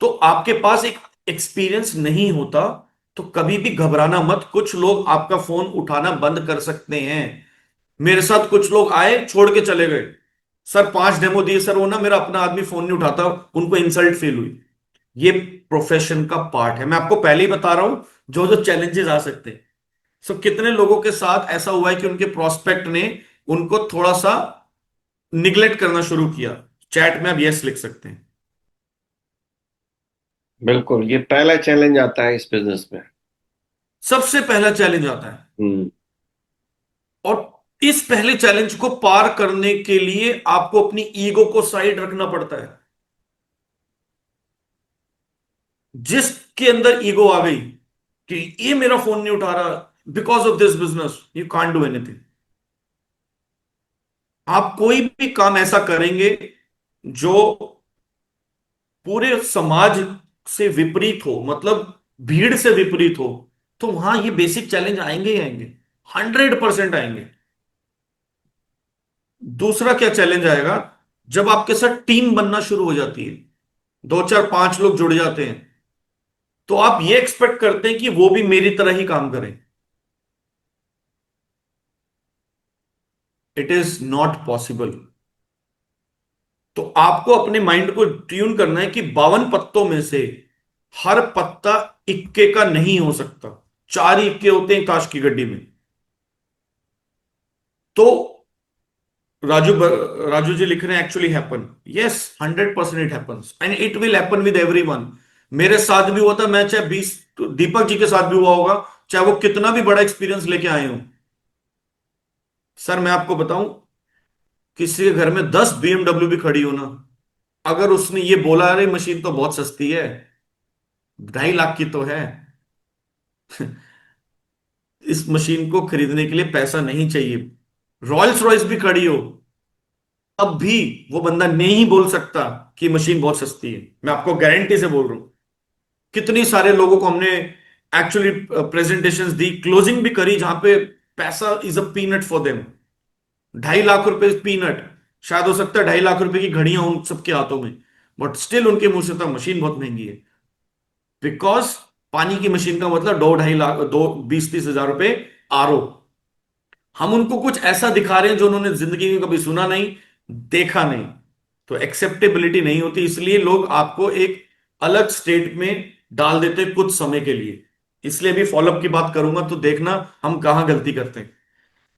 तो आपके पास एक एक्सपीरियंस नहीं होता, तो कभी भी घबराना मत। कुछ लोग आपका फोन उठाना बंद कर सकते हैं। मेरे साथ कुछ लोग आए, छोड़ के चले गए। सर 5 डेमो दिए सर, वो ना मेरा अपना आदमी फोन नहीं उठाता, उनको इंसल्ट फील हुई। ये प्रोफेशन का पार्ट है, मैं आपको पहले ही बता रहा हूं जो जो चैलेंजेस आ सकते हैं। सो कितने लोगों के साथ ऐसा हुआ है कि उनके प्रोस्पेक्ट ने उनको थोड़ा सा निग्लेक्ट करना शुरू किया। चैट में आप यस लिख सकते हैं। बिल्कुल, ये पहला चैलेंज आता है इस बिजनेस में। सबसे पहला चैलेंज आता है। हम्म। और इस पहले चैलेंज को पार करने के लिए आपको अपनी ईगो को साइड रखना पड़ता है। जिसके अंदर ईगो आ गई कि ये मेरा फोन नहीं उठा रहा because of this business, you can't do anything. आप कोई भी काम ऐसा करेंगे जो पूरे समाज से विपरीत हो, मतलब भीड़ से विपरीत हो, तो वहां ये बेसिक चैलेंज आएंगे ही आएंगे। 100% आएंगे। दूसरा क्या चैलेंज आएगा? जब आपके साथ टीम बनना शुरू हो जाती है, 2 4 5 लोग जुड़ जाते हैं, तो आप ये एक्सपेक्ट करते हैं कि वो भी मेरी तरह ही काम करें। It is not possible. तो आपको अपने माइंड को ट्यून करना है कि 52 पत्तों में से हर पत्ता इक्के का नहीं हो सकता। 4 ही इक्के होते हैं ताश की गड्डी में। तो राजू राजू जी लिख रहे हैं actually happen. Yes, 100% it happens and it will happen with everyone. मेरे साथ भी हुआ था, मैं चाहे 20, दीपक जी के साथ भी हुआ होगा, चाहे वो कितना भी बड़ा एक्सपीरियंस लेके आए हो। सर मैं आपको बताऊं, किसी के घर में 10 BMW भी खड़ी हो ना, अगर उसने ये बोला अरे मशीन तो बहुत सस्ती है, 2.5 लाख की तो है, इस मशीन को खरीदने के लिए पैसा नहीं चाहिए, रॉयल्स रॉयस भी खड़ी हो, अब भी वो बंदा नहीं बोल सकता कि मशीन बहुत सस्ती है। मैं आपको गारंटी से बोल रहा हूं। कितनी सारे लोगों को हमने एक्चुअली प्रेजेंटेशंस दी, क्लोजिंग भी करी, जहां पे पैसा is a peanut for them. 2.5 lakh रुपए पीनट। शायद हो सकता है 2.5 लाख रुपए की घड़ियां उन सबके हाथों में, बट स्टिल उनके मुंह से था मशीन बहुत महंगी है। बिकॉज पानी की मशीन का मतलब 2 2.5 लाख, 2 20 30 हजार रुपए आरओ। हम उनको कुछ ऐसा दिखा रहे हैं जो उन्होंने जिंदगी में कभी सुना नहीं, देखा नहीं। तो एक्सेप्टेबिलिटी नहीं होती, इसलिए लोग आपको एक अलग स्टेट में डाल देते हैं कुछ समय के लिए। इसलिए भी फॉलोअप की बात करूंगा तो देखना हम कहां गलती करते हैं।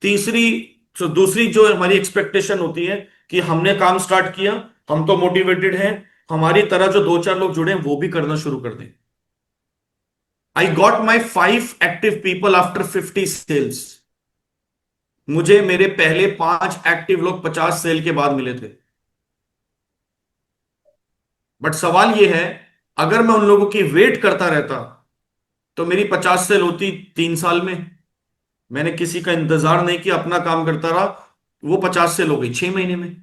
तीसरी, तो दूसरी जो हमारी एक्सपेक्टेशन होती है कि हमने काम स्टार्ट किया, हम तो मोटिवेटेड हैं, हमारी तरह जो 2 4 लोग जुड़े हैं वो भी करना शुरू कर दें। I got my 5 active people after 50 sales. मुझे मेरे पहले 5 एक्टिव लोग 50 सेल के बाद मिले थे। बट सवाल यह है, अगर मैं उन लोगों की वेट करता रहता तो मेरी 50 सेल होती 3 साल में। मैंने किसी का इंतजार नहीं किया, अपना काम करता रहा, वो 50 सेल हो गई 6 महीने में।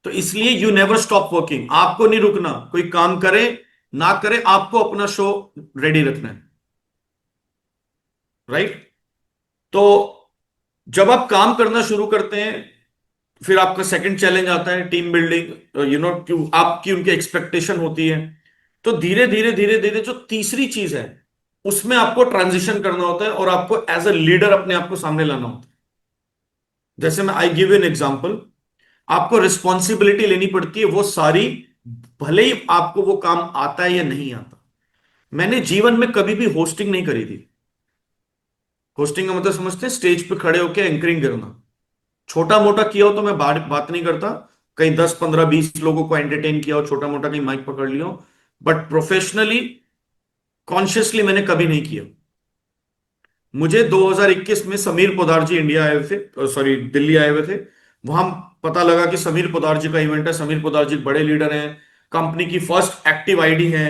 तो इसलिए यू नेवर स्टॉप वर्किंग। आपको नहीं रुकना, कोई काम करे ना करे, आपको अपना शो रेडी रखना है। राइट? तो जब आप काम करना शुरू करते हैं, फिर आपका सेकंड चैलेंज आता है टीम बिल्डिंग। क्यों आपकी उनकी एक्सपेक्टेशन होती है। तो धीरे धीरे धीरे धीरे जो तीसरी चीज है, उसमें आपको ट्रांजिशन करना होता है और आपको एज अ लीडर अपने आप को सामने लाना होता है। जैसे मैं आई गिव एन एग्जांपल, आपको रिस्पॉन्सिबिलिटी लेनी पड़ती है वो सारी, भले ही आपको वो काम आता है या नहीं आता। मैंने जीवन में कभी भी होस्टिंग नहीं करी थी। होस्टिंग का मतलब समझते हैं? स्टेज पे खड़े होकर एंकरिंग करना। छोटा मोटा किया हो तो मैं बात नहीं करता, कहीं 10 15 20 लोगों को एंटरटेन किया हो, छोटा मोटा कहीं माइक पकड़ लिया हो, बट प्रोफेशनली कॉन्शियसली मैंने कभी नहीं किया। मुझे 2021 में समीर पोदार जी इंडिया आए हुए थे, सॉरी दिल्ली आए हुए थे। वहां पता लगा कि समीर पोदार जी का इवेंट है। समीर पोदार जी बड़े लीडर हैं, कंपनी की फर्स्ट एक्टिव आईडी है।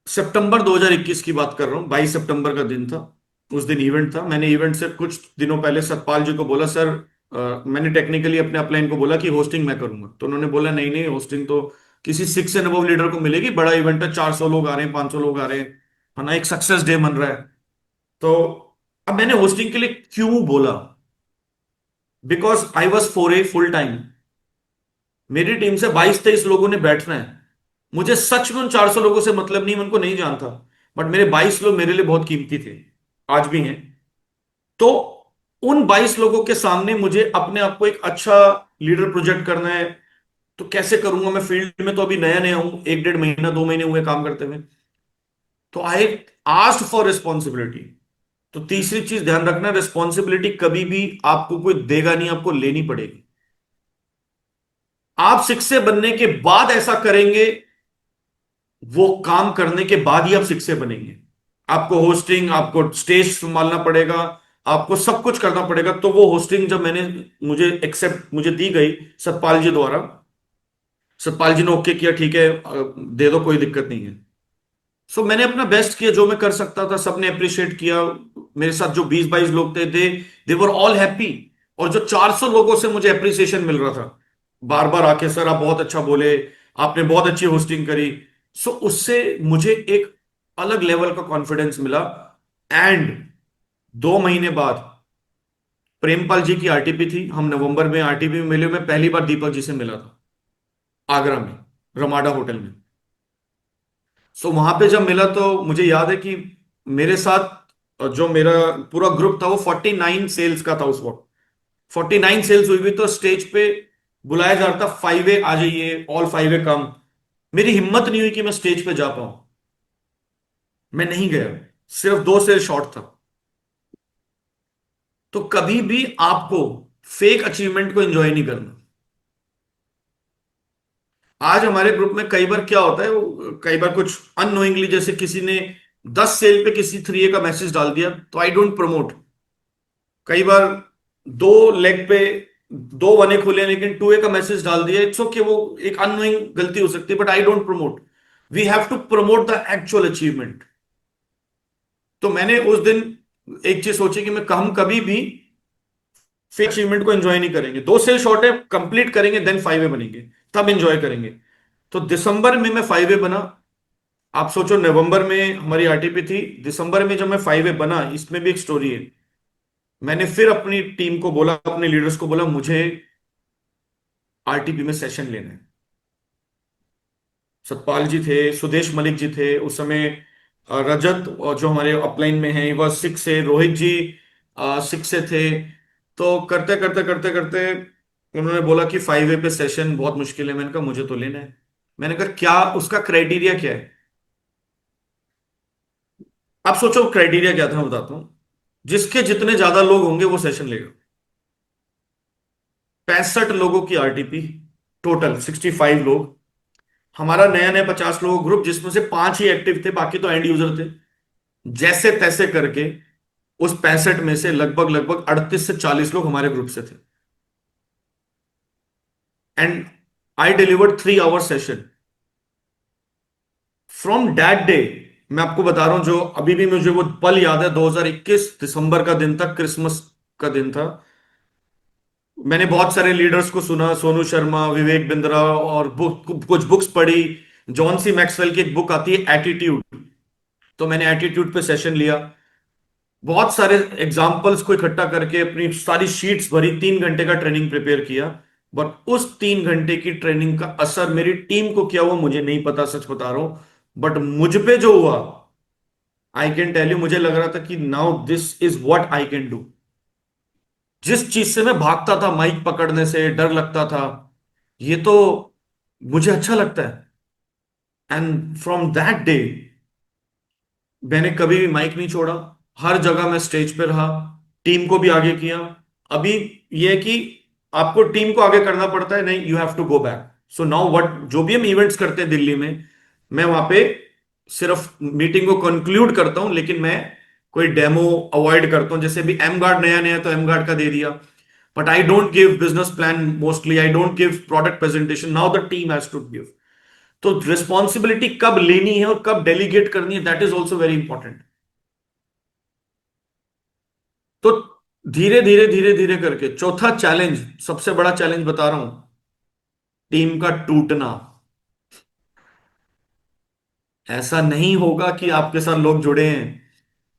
सितंबर 2021 की बात कर रहा हूं, 22 सितंबर का दिन था। उस दिन इवेंट था। मैंने इवेंट से कुछ दिनों पहले सतपाल जी को बोला, सर मैंने टेक्निकली अपने अपलाइन को बोला कि होस्टिंग मैं करूंगा, तो उन्होंने बोला नहीं नहीं, होस्टिंग तो किसी 6 एंड अबव लीडर को मिलेगी, बड़ा इवेंट है, 400 लोग आ रहे हैं, 500 लोग आ रहे हैं, है ना, एक सक्सेस डे मन रहा है। तो अब मैंने होस्टिंग के लिए क्यों बोला, because I was for a full time. मेरी टीम से 22-23 लोगों ने बैठना है। मुझे सच में उन 400 लोगों से मतलब नहीं, मैं उनको नहीं जानता, बट मेरे 22 लोग मेरे लिए बहुत कीमती थे, आज भी हैं। तो उन 22 लोगों के सामने मुझे अपने आप को एक अच्छा लीडर प्रोजेक्ट करना है। तो कैसे करूंगा, मैं फील्ड में तो अभी नया नया हूं, 1-1.5 महीना 2 महीने हुए काम करते हुए। तो आई आस्क्ड फॉर रिस्पॉन्सिबिलिटी। तो तीसरी चीज ध्यान रखना, रिस्पॉन्सिबिलिटी कभी भी आपको कोई देगा नहीं, आपको लेनी पड़ेगी। आप शिक्षक बनने के बाद ऐसा करेंगे, वो काम करने के बाद ही आप शिक्षक बनेंगे। आपको होस्टिंग, आपको स्टेज संभालना पड़ेगा, आपको सब कुछ करना पड़ेगा। तो वो होस्टिंग जब मुझे दी गई सतपाल जी द्वारा, सतपाल जी ने ओके किया, ठीक है दे दो, कोई दिक्कत नहीं है। सो मैंने अपना बेस्ट किया, जो मैं कर सकता था, सबने अप्रिशिएट किया। मेरे साथ जो 20-22 लोग थे, दे वर ऑल हैप्पी। और जो 400 लोगों से मुझे अप्रिसिएशन मिल रहा था, बार बार आके, सर आप बहुत अच्छा बोले, आपने बहुत अच्छी होस्टिंग करी। सो उससे मुझे एक अलग लेवल का कॉन्फिडेंस मिला। एंड 2 महीने बाद प्रेमपाल जी की आरटीपी थी, हम नवंबर में आरटीपी में मिले। मैं पहली बार दीपक जी से मिला था आगरा में, रमाडा होटल में। सो वहां पे जब मिला तो मुझे याद है कि मेरे साथ जो मेरा पूरा ग्रुप था वो 49 सेल्स का था उस वक्त। 49 सेल्स हुई हुई, तो स्टेज पे बुलाया जा रहा था, 5 वे आ जाइए, ऑल 5 वे कम। मेरी हिम्मत नहीं हुई कि मैं स्टेज पे जा पाऊं। मैं नहीं गया, सिर्फ 2 सेल शॉर्ट था। तो कभी भी आपको फेक अचीवमेंट को एंजॉय नहीं करना। आज हमारे ग्रुप में कई बार क्या होता है, कई बार कुछ अननोइंगली, जैसे किसी ने 10 सेल पे किसी 3A का मैसेज डाल दिया, तो आई डोंट प्रमोट। कई बार 2 लेग पे 2 बने खुले लेकिन 2A का मैसेज डाल दिया, इट्स ओके, वो एक अननोइंग गलती हो सकती है, but I don't promote. We have to promote the actual achievement. तो मैंने उस दिन एक चीज सोची कि हम कभी भी फेक अचीवमेंट को एंजॉय नहीं करेंगे। 2 सेल शॉर्ट है, कंप्लीट करेंगे, देन 5 वे बनेंगे, तब एंजॉय करेंगे। तो दिसंबर में मैं 5 वे बना। आप सोचो, नवंबर में हमारी आरटीपी थी, दिसंबर में जब मैं 5 वे बना, इसमें भी एक स्टोरी है। मैंने फिर अपनी टीम को बोला, अपने लीडर्स को बोला, मुझे आरटीपी में सेशन लेना है। सतपाल जी थे, सुदेश मलिक जी थे उस समय, रजत और जो हमारे अपलाइन में है वह 6 से, रोहित जी 6 से थे। तो करते करते करते करते उन्होंने बोला कि 5 वे पे सेशन बहुत मुश्किल है। मैंने कहा मुझे तो लेना है। मैंने कहा क्या उसका क्राइटेरिया क्या है। आप सोचो क्राइटेरिया क्या था, मैं बताता हूं। जिसके जितने ज्यादा लोग होंगे वो सेशन लेगा। 65 लोगों की आरटीपी, टोटल 65 लोग। हमारा नया नया 50 लोगों ग्रुप, जिसमें से 5 ही एक्टिव थे, बाकी तो एंड यूजर थे। जैसे तैसे करके उस 65 में से लगभग लगभग 38 से 40 लोग हमारे ग्रुप से थे। And I delivered 3 hour session from that day. मैं आपको बता रहा हूं, जो अभी भी मुझे वो पल याद है, 2021 दिसंबर का दिन था, क्रिसमस का दिन था। मैंने बहुत सारे लीडर्स को सुना, सोनू शर्मा, विवेक बिंद्रा, और कुछ बुक्स पढ़ी। जॉन सी मैक्सवेल की एक बुक आती है एटीट्यूड, तो मैंने एटीट्यूड पे सेशन लिया। बहुत सारे एग्जाम्पल्स को इकट्ठा करके अपनी सारी शीट्स भरी, 3 घंटे का ट्रेनिंग प्रिपेयर किया। बट उस 3 घंटे की ट्रेनिंग का असर मेरी टीम को क्या हुआ मुझे नहीं पता, सच बता रहा हूं। बट मुझ पे जो हुआ, आई कैन टेल यू, मुझे लग रहा था कि now this is what I can do. जिस चीज से मैं भागता था, माइक पकड़ने से डर लगता था, ये तो मुझे अच्छा लगता है। एंड फ्रॉम दैट डे मैंने कभी भी माइक नहीं छोड़ा। हर जगह मैं स्टेज पे रहा, टीम को भी आगे किया। अभी यह है कि आपको टीम को आगे करना पड़ता है, नहीं, you have to go back. So now what, जो भी हम इवेंट्स करते हैं दिल्ली में, मैं वहां पे सिर्फ मीटिंग को कंक्लूड करता हूं, लेकिन मैं कोई डेमो अवॉइड करता हूं। जैसे भी एम गार्ड नया नया, तो एम गार्ड का दे दिया, but I don't give business plan, mostly I don't give product presentation, now the team has to give. तो रिस्पॉन्सिबिलिटी कब लेनी है और कब डेलीगेट करनी है, that is also very important. तो धीरे धीरे धीरे धीरे करके चौथा चैलेंज, सबसे बड़ा चैलेंज बता रहा हूं, टीम का टूटना। ऐसा नहीं होगा कि आपके साथ लोग जुड़े हैं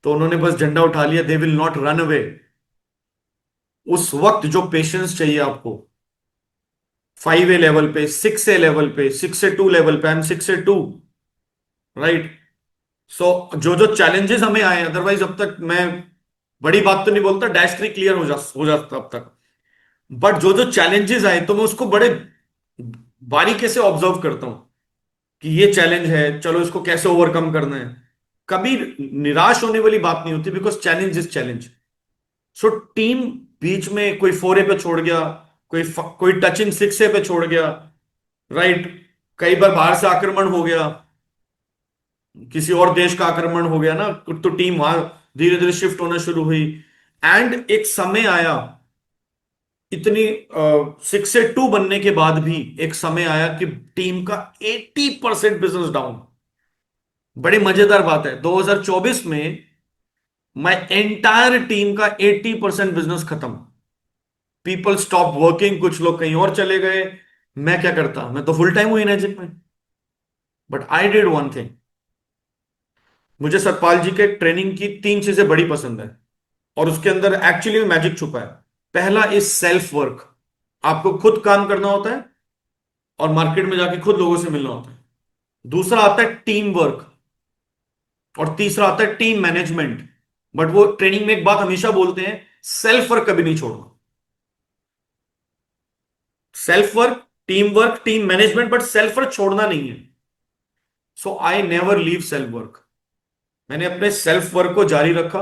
तो उन्होंने बस झंडा उठा लिया, they will not run away. उस वक्त जो पेशेंस चाहिए आपको, 5A लेवल पे, 6A लेवल पे, 6A2 लेवल पे, I'm 6A2, राइट। सो जो जो चैलेंजेस हमें आए, अदरवाइज अब तक मैं बड़ी बात तो नहीं बोलता, डैश 3 क्लियर हो जाता अब तक। बट जो जो चैलेंजेस आए तो मैं उसको बड़े बारीकी से ऑब्जर्व करता हूं कि ये चैलेंज है, चलो इसको कैसे ओवरकम करना है। कभी निराश होने वाली बात नहीं होती, because challenge is challenge. So team बीच में कोई 4A पे छोड़ गया, कोई टचिंग 6A पे छोड़ गया, राइट। कई बार बाहर से आक्रमण हो गया, किसी और देश का आक्रमण हो गया ना, तो टीम वहां धीरे धीरे शिफ्ट होना शुरू हुई। एंड एक समय आया, इतनी 6A2 बनने के बाद भी एक समय आया कि टीम का 80% बिजनेस डाउन। बड़ी मजेदार बात है, 2024 में माय एंटायर टीम का 80% बिजनेस खत्म। पीपल स्टॉप वर्किंग, कुछ लोग कहीं और चले गए। मैं क्या करता, मैं तो फुल टाइम हूं एनर्जिक में। But I did one thing. मुझे सतपाल जी के ट्रेनिंग की 3 चीजें बड़ी पसंद है, और उसके अंदर एक्चुअली में मैजिक छुपा है। पहला इज सेल्फ वर्क। आपको खुद काम करना होता है और मार्केट में जाके खुद लोगों से मिलना होता है। दूसरा आता है टीम वर्क, और तीसरा आता है टीम मैनेजमेंट। बट वो ट्रेनिंग में एक बात हमेशा बोलते हैं, सेल्फ वर्क कभी नहीं छोड़ना। Self work, team work, team management, but self work छोड़ना नहीं है। So I never leave self work. मैंने अपने सेल्फ वर्क को जारी रखा,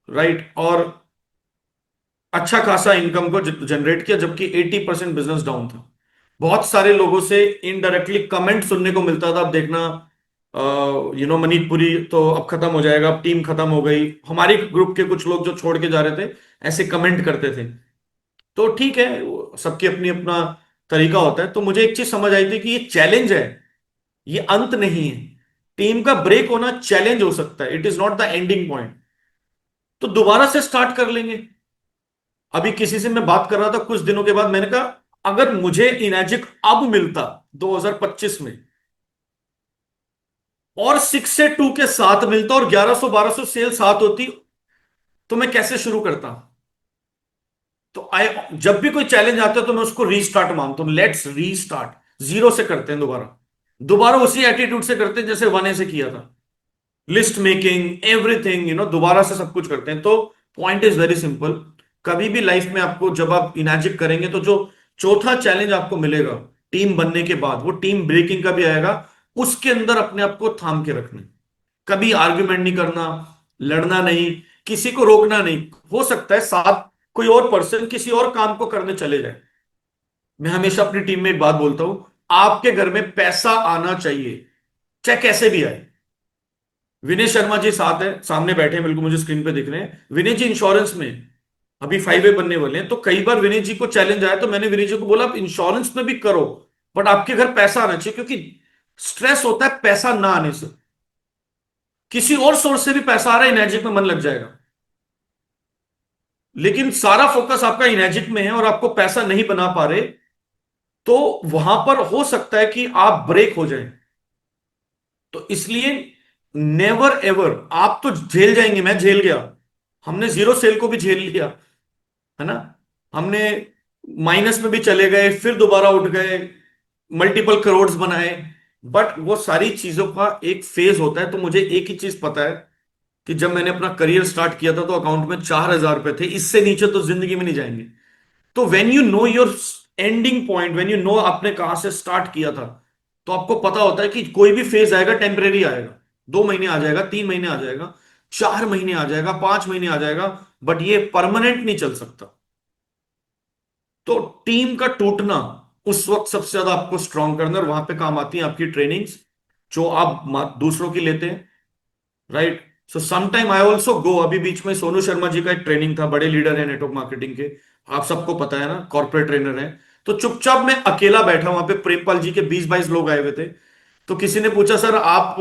राइट। और अच्छा खासा इनकम को जनरेट किया, जबकि 80% बिजनेस डाउन था। बहुत सारे लोगों से इनडायरेक्टली कमेंट सुनने को मिलता था, अब देखना मनीषपुरी तो अब खत्म हो जाएगा, अब टीम खत्म हो गई। हमारे ग्रुप के कुछ लोग जो छोड़ के जा रहे थे, ऐसे कमेंट करते थे। तो ठीक है, सबकी अपनी अपना तरीका होता है। तो मुझे एक चीज समझ आई थी कि ये चैलेंज है, ये अंत नहीं है। टीम का ब्रेक होना चैलेंज हो सकता है, it is not the ending point. तो दोबारा से स्टार्ट कर लेंगे। अभी किसी से मैं बात कर रहा था कुछ दिनों के बाद, मैंने कहा अगर मुझे इनर्जिक अब मिलता 2025 में, और 6A2 के साथ मिलता, और 1100-1200 सेल साथ होती, तो मैं कैसे शुरू करता। तो आई, जब भी कोई चैलेंज आता है तो मैं उसको रीस्टार्ट मानता हूं। लेट्स रीस्टार्ट, जीरो से करते हैं दोबारा। दोबारा उसी एटीट्यूड से करते हैं जैसे 1A से किया था। लिस्ट मेकिंग, एवरीथिंग, दोबारा से सब कुछ करते हैं। तो पॉइंट इज वेरी सिंपल। कभी भी लाइफ में आपको, जब आप इमेजिन करेंगे, तो जो चौथा चैलेंज आपको मिलेगा टीम बनने के बाद, वो टीम ब्रेकिंग का भी आएगा। उसके अंदर अपने आप को थाम के रखना। कभी आर्ग्यूमेंट नहीं करना, लड़ना नहीं, किसी को रोकना नहीं। हो सकता है साथ कोई और पर्सन किसी और काम को करने चले जाए। मैं हमेशा अपनी टीम में एक बात बोलता हूं, आपके घर में पैसा आना चाहिए, चाहे कैसे भी आए। विनय शर्मा जी साथ है, सामने बैठे हैं, बिल्कुल मुझे स्क्रीन पे दिख रहे हैं। विनय जी इंश्योरेंस में अभी 5A बनने वाले हैं। तो कई बार विनय जी को चैलेंज आया तो मैंने विनय जी को बोला, आप इंश्योरेंस में भी करो, बट आपके घर पैसा आना चाहिए। क्योंकि स्ट्रेस होता है पैसा ना आने से। किसी और सोर्स से भी पैसा आ रहा है, इनर्जिक में मन लग जाएगा। लेकिन सारा फोकस आपका इनर्जिक में है और आपको पैसा नहीं बना पा रहे, तो वहां पर हो सकता है कि आप ब्रेक हो जाएं। तो इसलिए नेवर एवर, आप तो झेल जाएंगे, मैं झेल गया। हमने जीरो सेल को भी झेल लिया, है ना। हमने माइनस में भी चले गए, फिर दोबारा उठ गए, मल्टीपल करोड़ बनाए। बट वो सारी चीजों का एक फेज होता है। तो मुझे एक ही चीज पता है कि जब मैंने अपना करियर स्टार्ट किया था तो अकाउंट में 4,000 रुपए थे, इससे नीचे तो जिंदगी में नहीं जाएंगे। तो when you know your ending point, when you know आपने कहां से स्टार्ट किया था, तो आपको पता होता है कि कोई भी फेज आएगा टेम्परेरी आएगा। 2 महीने आ जाएगा, 3 महीने आ जाएगा, 4 महीने आ जाएगा, 5 महीने आ जाएगा, बट ये परमानेंट नहीं चल सकता। तो टीम का टूटना उस वक्त सबसे ज्यादा आपको स्ट्रांग करना, और वहां पे काम आती है आपकी ट्रेनिंग्स जो आप दूसरों की लेते हैं, right. So sometime I also go. अभी बीच में सोनू शर्मा जी का एक ट्रेनिंग था, बड़े लीडर है नेटवर्क मार्केटिंग के, आप सबको पता है ना, कॉर्पोरेट ट्रेनर है। तो चुपचाप मैं अकेला बैठा, वहां पे प्रेमपाल जी के 20-22 लोग आए हुए थे। तो किसी ने पूछा, सर आप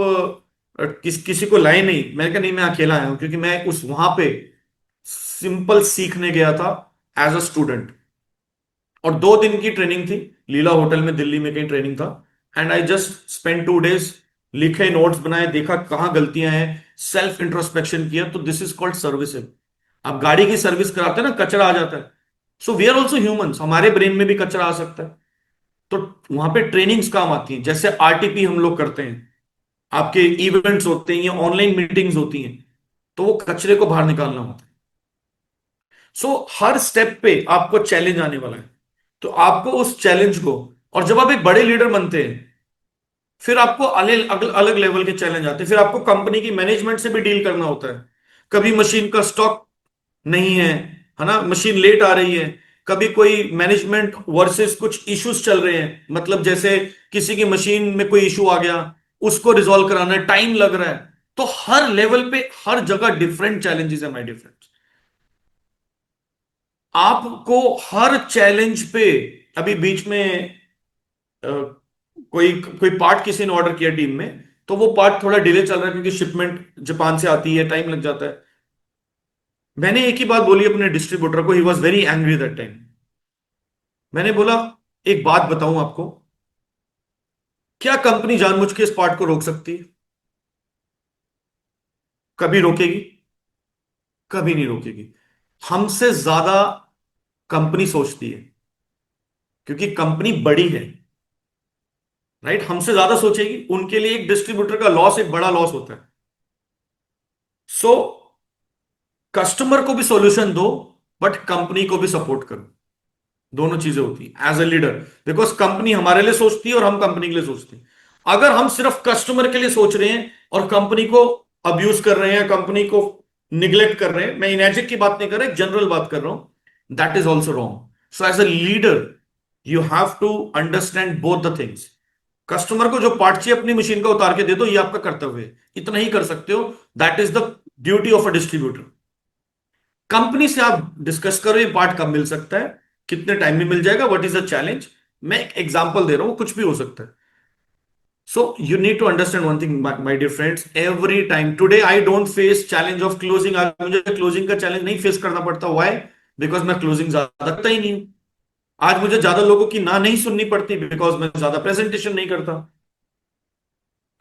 किसी को लाए नहीं? मैंने कहा नहीं, मैं अकेला आया हूं, क्योंकि मैं उस वहां पे सिंपल सीखने गया था एज अ स्टूडेंट, और 2 दिन की ट्रेनिंग थी। लीला होटल में दिल्ली में कहीं ट्रेनिंग था। And I just spend 2 days, लिखे, नोट्स बनाए, देखा कहाँ गलतियां हैं, सेल्फ इंट्रोस्पेक्शन किया। तो दिस इज कॉल्ड सर्विसिंग। आप गाड़ी की सर्विस कराते हैं ना, कचरा आ जाता है। So we are also humans, हमारे ब्रेन में भी कचरा आ सकता है। तो वहां पे ट्रेनिंग्स काम आती हैं, जैसे आरटीपी हम लोग करते हैं, आपके इवेंट्स होते हैं या ऑनलाइन मीटिंग्स होती हैं, तो वो कचरे को बाहर निकालना होता है। सो हर स्टेप पे आपको चैलेंज आने वाला है, तो आपको उस चैलेंज को, और जब आप एक बड़े लीडर बनते हैं, फिर आपको अलग अलग अलग लेवल के चैलेंज आते हैं। फिर आपको कंपनी की मैनेजमेंट से भी डील करना होता है। कभी मशीन का स्टॉक नहीं है ना, मशीन लेट आ रही है। कभी कोई मैनेजमेंट वर्सेस कुछ इश्यूज चल रहे हैं, मतलब जैसे किसी की मशीन में कोई इशू आ गया, उसको रिजॉल्व कराना है, टाइम लग रहा है। तो हर लेवल पे, हर जगह डिफरेंट चैलेंजेस है, माय डिफरेंट। आपको हर चैलेंज पे, अभी बीच में कोई कोई पार्ट किसी ने ऑर्डर किया टीम में, तो वो पार्ट थोड़ा डिले चल रहा है क्योंकि शिपमेंट जापान से आती है, टाइम लग जाता है। मैंने एक ही बात बोली अपने डिस्ट्रीब्यूटर को, he was very angry that time. मैंने बोला, एक बात बताऊं आपको, क्या कंपनी जानबूझ के इस पार्ट को रोक सकती है? कभी रोकेगी? कभी नहीं रोकेगी। हमसे ज्यादा कंपनी सोचती है, क्योंकि कंपनी बड़ी है, राइट? हमसे ज्यादा सोचेगी। उनके लिए एक डिस्ट्रीब्यूटर का लॉस एक बड़ा लॉस होता है। सो कस्टमर को भी सॉल्यूशन दो, बट कंपनी को भी सपोर्ट करो। दोनों चीजें होती हैं as a leader, because company हमारे लिए सोचती है और हम कंपनी के लिए सोचते हैं। अगर हम सिर्फ कस्टमर के लिए सोच रहे हैं और कंपनी को अब्यूज कर रहे हैं, कंपनी को निग्लेक्ट कर रहे हैं, मैं इनएजिक की बात नहीं कर रहा, जनरल बात कर रहा हूं, that is also wrong. So as a leader you have to understand both the things. Customer को जो पार्ट चाहिए अपनी मशीन का उतार के दे दो, ये आपका कर्तव्य है, इतना ही कर सकते हो। That is the duty of a distributor. Company से आप डिस्कस करो ये पार्ट कब मिल सकता है, कितने टाइम में मिल जाएगा, व्हाट इज द चैलेंज। मैं एक एग्जांपल दे रहा हूं, कुछ भी हो सकता है। So you need to understand one thing my dear friends, every time today I don't face challenge of closing. आज मुझे क्लोजिंग का चैलेंज नहीं फेस करना पड़ता। व्हाई? बिकॉज मैं क्लोजिंग ज्यादा करता ही नहीं हूं। आज मुझे ज्यादा लोगों की ना नहीं सुननी पड़ती, बिकॉज मैं ज्यादा प्रेजेंटेशन नहीं करता,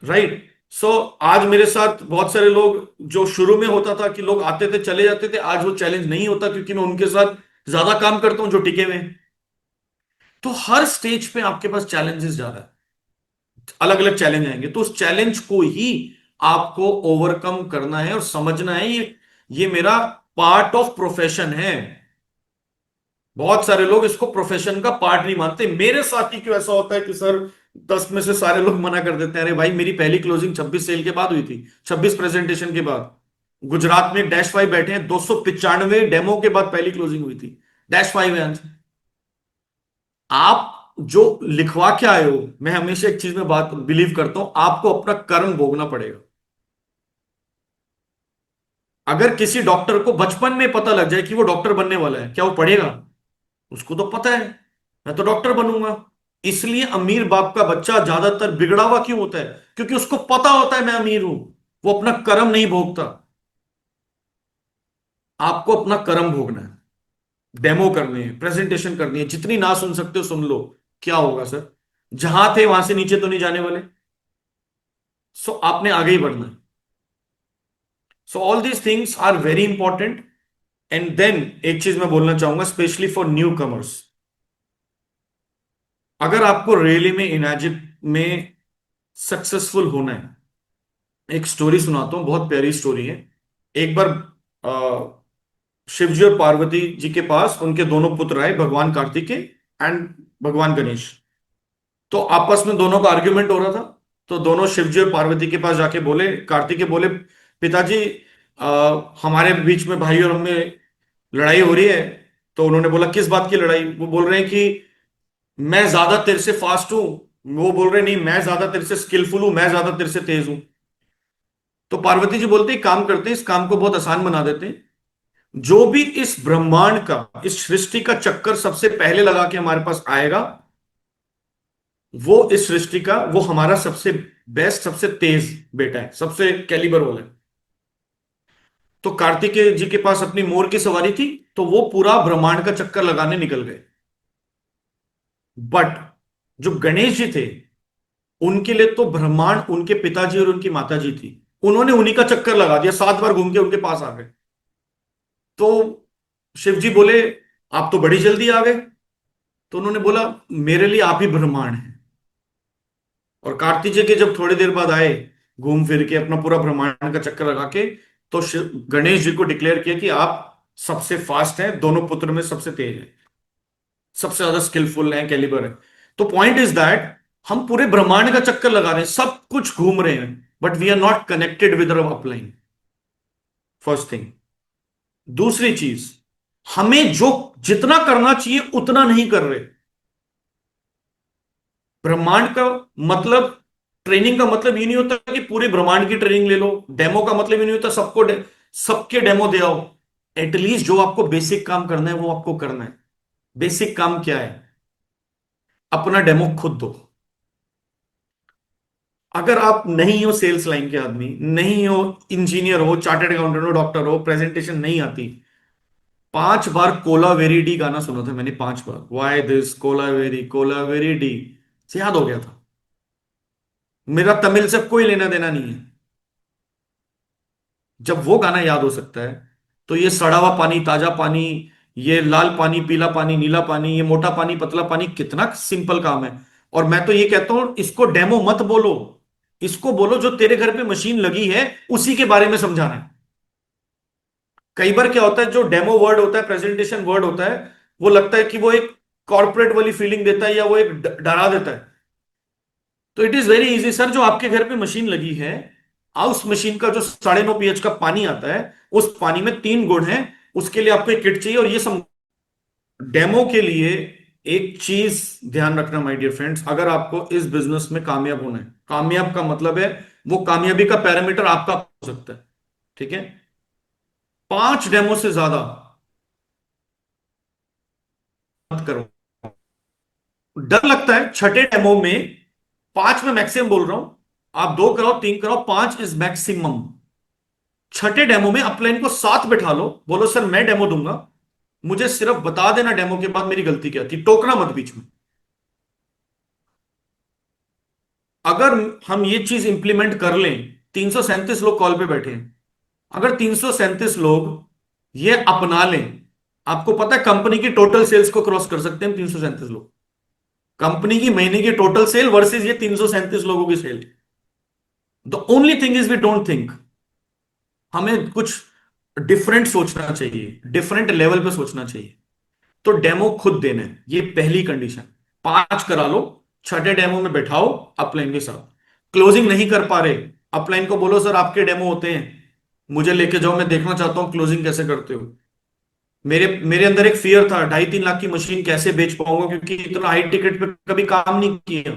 राइट? सो आज मेरे साथ बहुत सारे लोग, जो शुरू में होता था कि लोग आते थे चले जाते थे, आज वो चैलेंज नहीं होता, क्योंकि मैं उनके साथ ज्यादा काम करता हूं जो टिके हुए हैं। तो हर स्टेज पे आपके पास चैलेंजेस ज्यादा है, अलग अलग चैलेंज आएंगे, तो उस चैलेंज को ही आपको ओवरकम करना है और समझना है, ये मेरा पार्ट ऑफ प्रोफेशन है। बहुत सारे लोग इसको प्रोफेशन का पार्ट नहीं मानते। मेरे साथ ही क्यों ऐसा होता है कि सर 10 में से सारे लोग मना कर देते हैं। अरे भाई, मेरी पहली क्लोजिंग 26 सेल के बाद हुई थी, 26 प्रेजेंटेशन के बाद। गुजरात में डैश 5 बैठे हैं, 295 डेमो के बाद पहली क्लोजिंग हुई थी, डैश 5 है। आप जो लिखवा के आए हो, मैं हमेशा एक चीज में बात बिलीव करता हूं, आपको अपना कर्म भोगना पड़ेगा। अगर किसी डॉक्टर को बचपन में पता लग जाए कि वो डॉक्टर बनने वाला है, क्या वो पढ़ेगा? उसको तो पता है मैं तो डॉक्टर बनूंगा। इसलिए अमीर बाप का बच्चा ज्यादातर बिगड़ा हुआ क्यों होता है? क्योंकि उसको पता होता है मैं अमीर हूं, वो अपना कर्म नहीं भोगता। आपको अपना कर्म भोगना है, डेमो करने हैं, प्रेजेंटेशन करनी है, जितनी ना सुन सकते हो सुन लो। क्या होगा सर? जहां थे वहां से नीचे तो नहीं जाने वाले। सो आपने आगे ही बढ़ना है। So all these things are very important. And then एक चीज मैं बोलना चाहूंगा, स्पेशली फॉर न्यू कमर्स, अगर आपको रियली में इमेजिन में सक्सेसफुल होना है, एक स्टोरी सुनाता हूं, बहुत प्यारी स्टोरी है। एक बार शिवजी और पार्वती जी के पास उनके दोनों पुत्र आए, भगवान कार्तिकेय एंड भगवान गणेश। तो आपस में दोनों का आर्ग्यूमेंट हो रहा था। तो दोनों शिवजी और पार्वती के पास जाके बोले, कार्तिकेय बोले, पिताजी, हमारे बीच में भाई और हमें लड़ाई हो रही है। तो उन्होंने बोला, किस बात की लड़ाई? वो बोल रहे हैं कि मैं ज्यादा तेरे से फास्ट हूं। वो बोल रहे, नहीं, मैं ज्यादा तेरे से स्किलफुल हूं, मैं ज्यादा तेरे से तेज हूं। तो पार्वती जी बोलते, एक काम करते हैं, इस काम को बहुत आसान बना देते हैं। जो भी इस ब्रह्मांड का, इस सृष्टि का चक्कर सबसे पहले लगा के हमारे पास आएगा, वो इस सृष्टि का, वो हमारा सबसे बेस्ट, सबसे तेज बेटा है, सबसे कैलिबर वाला है। तो कार्तिकेय जी के पास अपनी मोर की सवारी थी, तो वो पूरा ब्रह्मांड का चक्कर लगाने निकल गए। बट जो गणेश जी थे, उनके लिए तो ब्रह्मांड उनके पिताजी और उनकी माताजी थी। उन्होंने उन्हीं का चक्कर लगा दिया, 7 बार घूम के उनके पास आ गए। तो शिव जी बोले, आप तो बड़ी जल्दी आ गए। तो उन्होंने बोला, मेरे लिए आप ही ब्रह्मांड हैं। और कार्तिकेय के जब थोड़ी देर बाद आए, घूम फिर के अपना पूरा ब्रह्मांड का चक्कर लगा के, तो गणेश जी को डिक्लेयर किया कि आप सबसे फास्ट हैं, दोनों पुत्र में सबसे तेज हैं, सबसे ज्यादा स्किलफुल हैं, कैलिबर है। तो पॉइंट इज दैट हम पूरे ब्रह्मांड का चक्कर लगा रहे हैं, सब कुछ घूम रहे हैं, but we are not connected with our upline. First thing. दूसरी चीज, हमें जो जितना करना चाहिए उतना नहीं कर रहे। ब्रह्मांड का मतलब, ट्रेनिंग का मतलब ये नहीं होता कि पूरे ब्रह्मांड की ट्रेनिंग ले लो। डेमो का मतलब ये नहीं होता सबके डेमो दे आओ। एटलीस्ट जो आपको बेसिक काम करना है वो आपको करना है। बेसिक काम क्या है? अपना डेमो खुद दो। अगर आप नहीं हो सेल्स लाइन के आदमी, नहीं हो इंजीनियर, हो चार्टर्ड अकाउंटेंट हो, डॉक्टर हो, प्रेजेंटेशन नहीं आती, 5 बार कोलावेरी डी गाना सुना था मैंने, 5 बार, वाई दिस कोलावेरी कोलावेरी डी, से याद हो गया था। मेरा तमिल से कोई लेना देना नहीं है। जब वो गाना याद हो सकता है, तो ये सड़ा हुआ पानी, ताजा पानी, ये लाल पानी, पीला पानी, नीला पानी, ये मोटा पानी, पतला पानी, कितना सिंपल काम है। और मैं तो ये कहता हूं, इसको डेमो मत बोलो, इसको बोलो जो तेरे घर पे मशीन लगी है उसी के बारे में समझाना है। कई बार क्या होता है, जो डेमो वर्ड होता है, प्रेजेंटेशन वर्ड होता है, वो लगता है कि वो एक कॉर्पोरेट वाली फीलिंग देता है, या वो एक डरा देता है। तो it is very easy sir, जो आपके घर पे मशीन लगी है, उस मशीन का जो 9.5 pH का पानी आता है, उस पानी में 3 गुण हैं। उसके लिए आपको एक किट चाहिए, और ये सब डेमो के लिए। एक चीज ध्यान रखना माय डियर फ्रेंड्स, अगर आपको इस बिजनेस में कामयाब होना है, कामयाब का मतलब है, वो कामयाबी का पैरामीटर आपका हो सकता है, ठीक है? 5 डेमो से ज्यादा मत करो। डर लगता है छठे डेमो में, 5 में मैक्सिमम बोल रहा हूं, आप 2 कराओ, 3 कराओ, 5 इज मैक्सिमम। छठे डेमो में अपलाइन को साथ बैठा लो, बोलो सर मैं डेमो दूंगा, मुझे सिर्फ बता देना डेमो के बाद मेरी गलती क्या थी, टोकना मत बीच में। अगर हम ये चीज इंप्लीमेंट कर लें, 337 लोग कॉल पे बैठे हैं, अगर 337 लोग ये अपना लें, आपको पता है कंपनी की टोटल सेल्स को क्रॉस कर सकते हैं 337 लोग। कंपनी की महीने की टोटल सेल वर्सेस ये 337 लोगों की sale. The only thing is we don't think. हमें कुछ डिफरेंट सोचना चाहिए, डिफरेंट लेवल पे सोचना चाहिए। तो डेमो खुद देना है, ये पहली कंडीशन। 5 करा लो, छठे डेमो में बैठाओ अपलाइन के साथ। क्लोजिंग नहीं कर पा रहे, अपलाइन को बोलो सर आपके डेमो होते हैं, मुझे लेके जाओ, मैं देखना चाहता हूं क्लोजिंग कैसे करते हो। मेरे मेरे अंदर एक फियर था, 2.5-3 लाख की मशीन कैसे बेच पाऊंगा, क्योंकि इतना हाई टिकट पे कभी काम नहीं किया।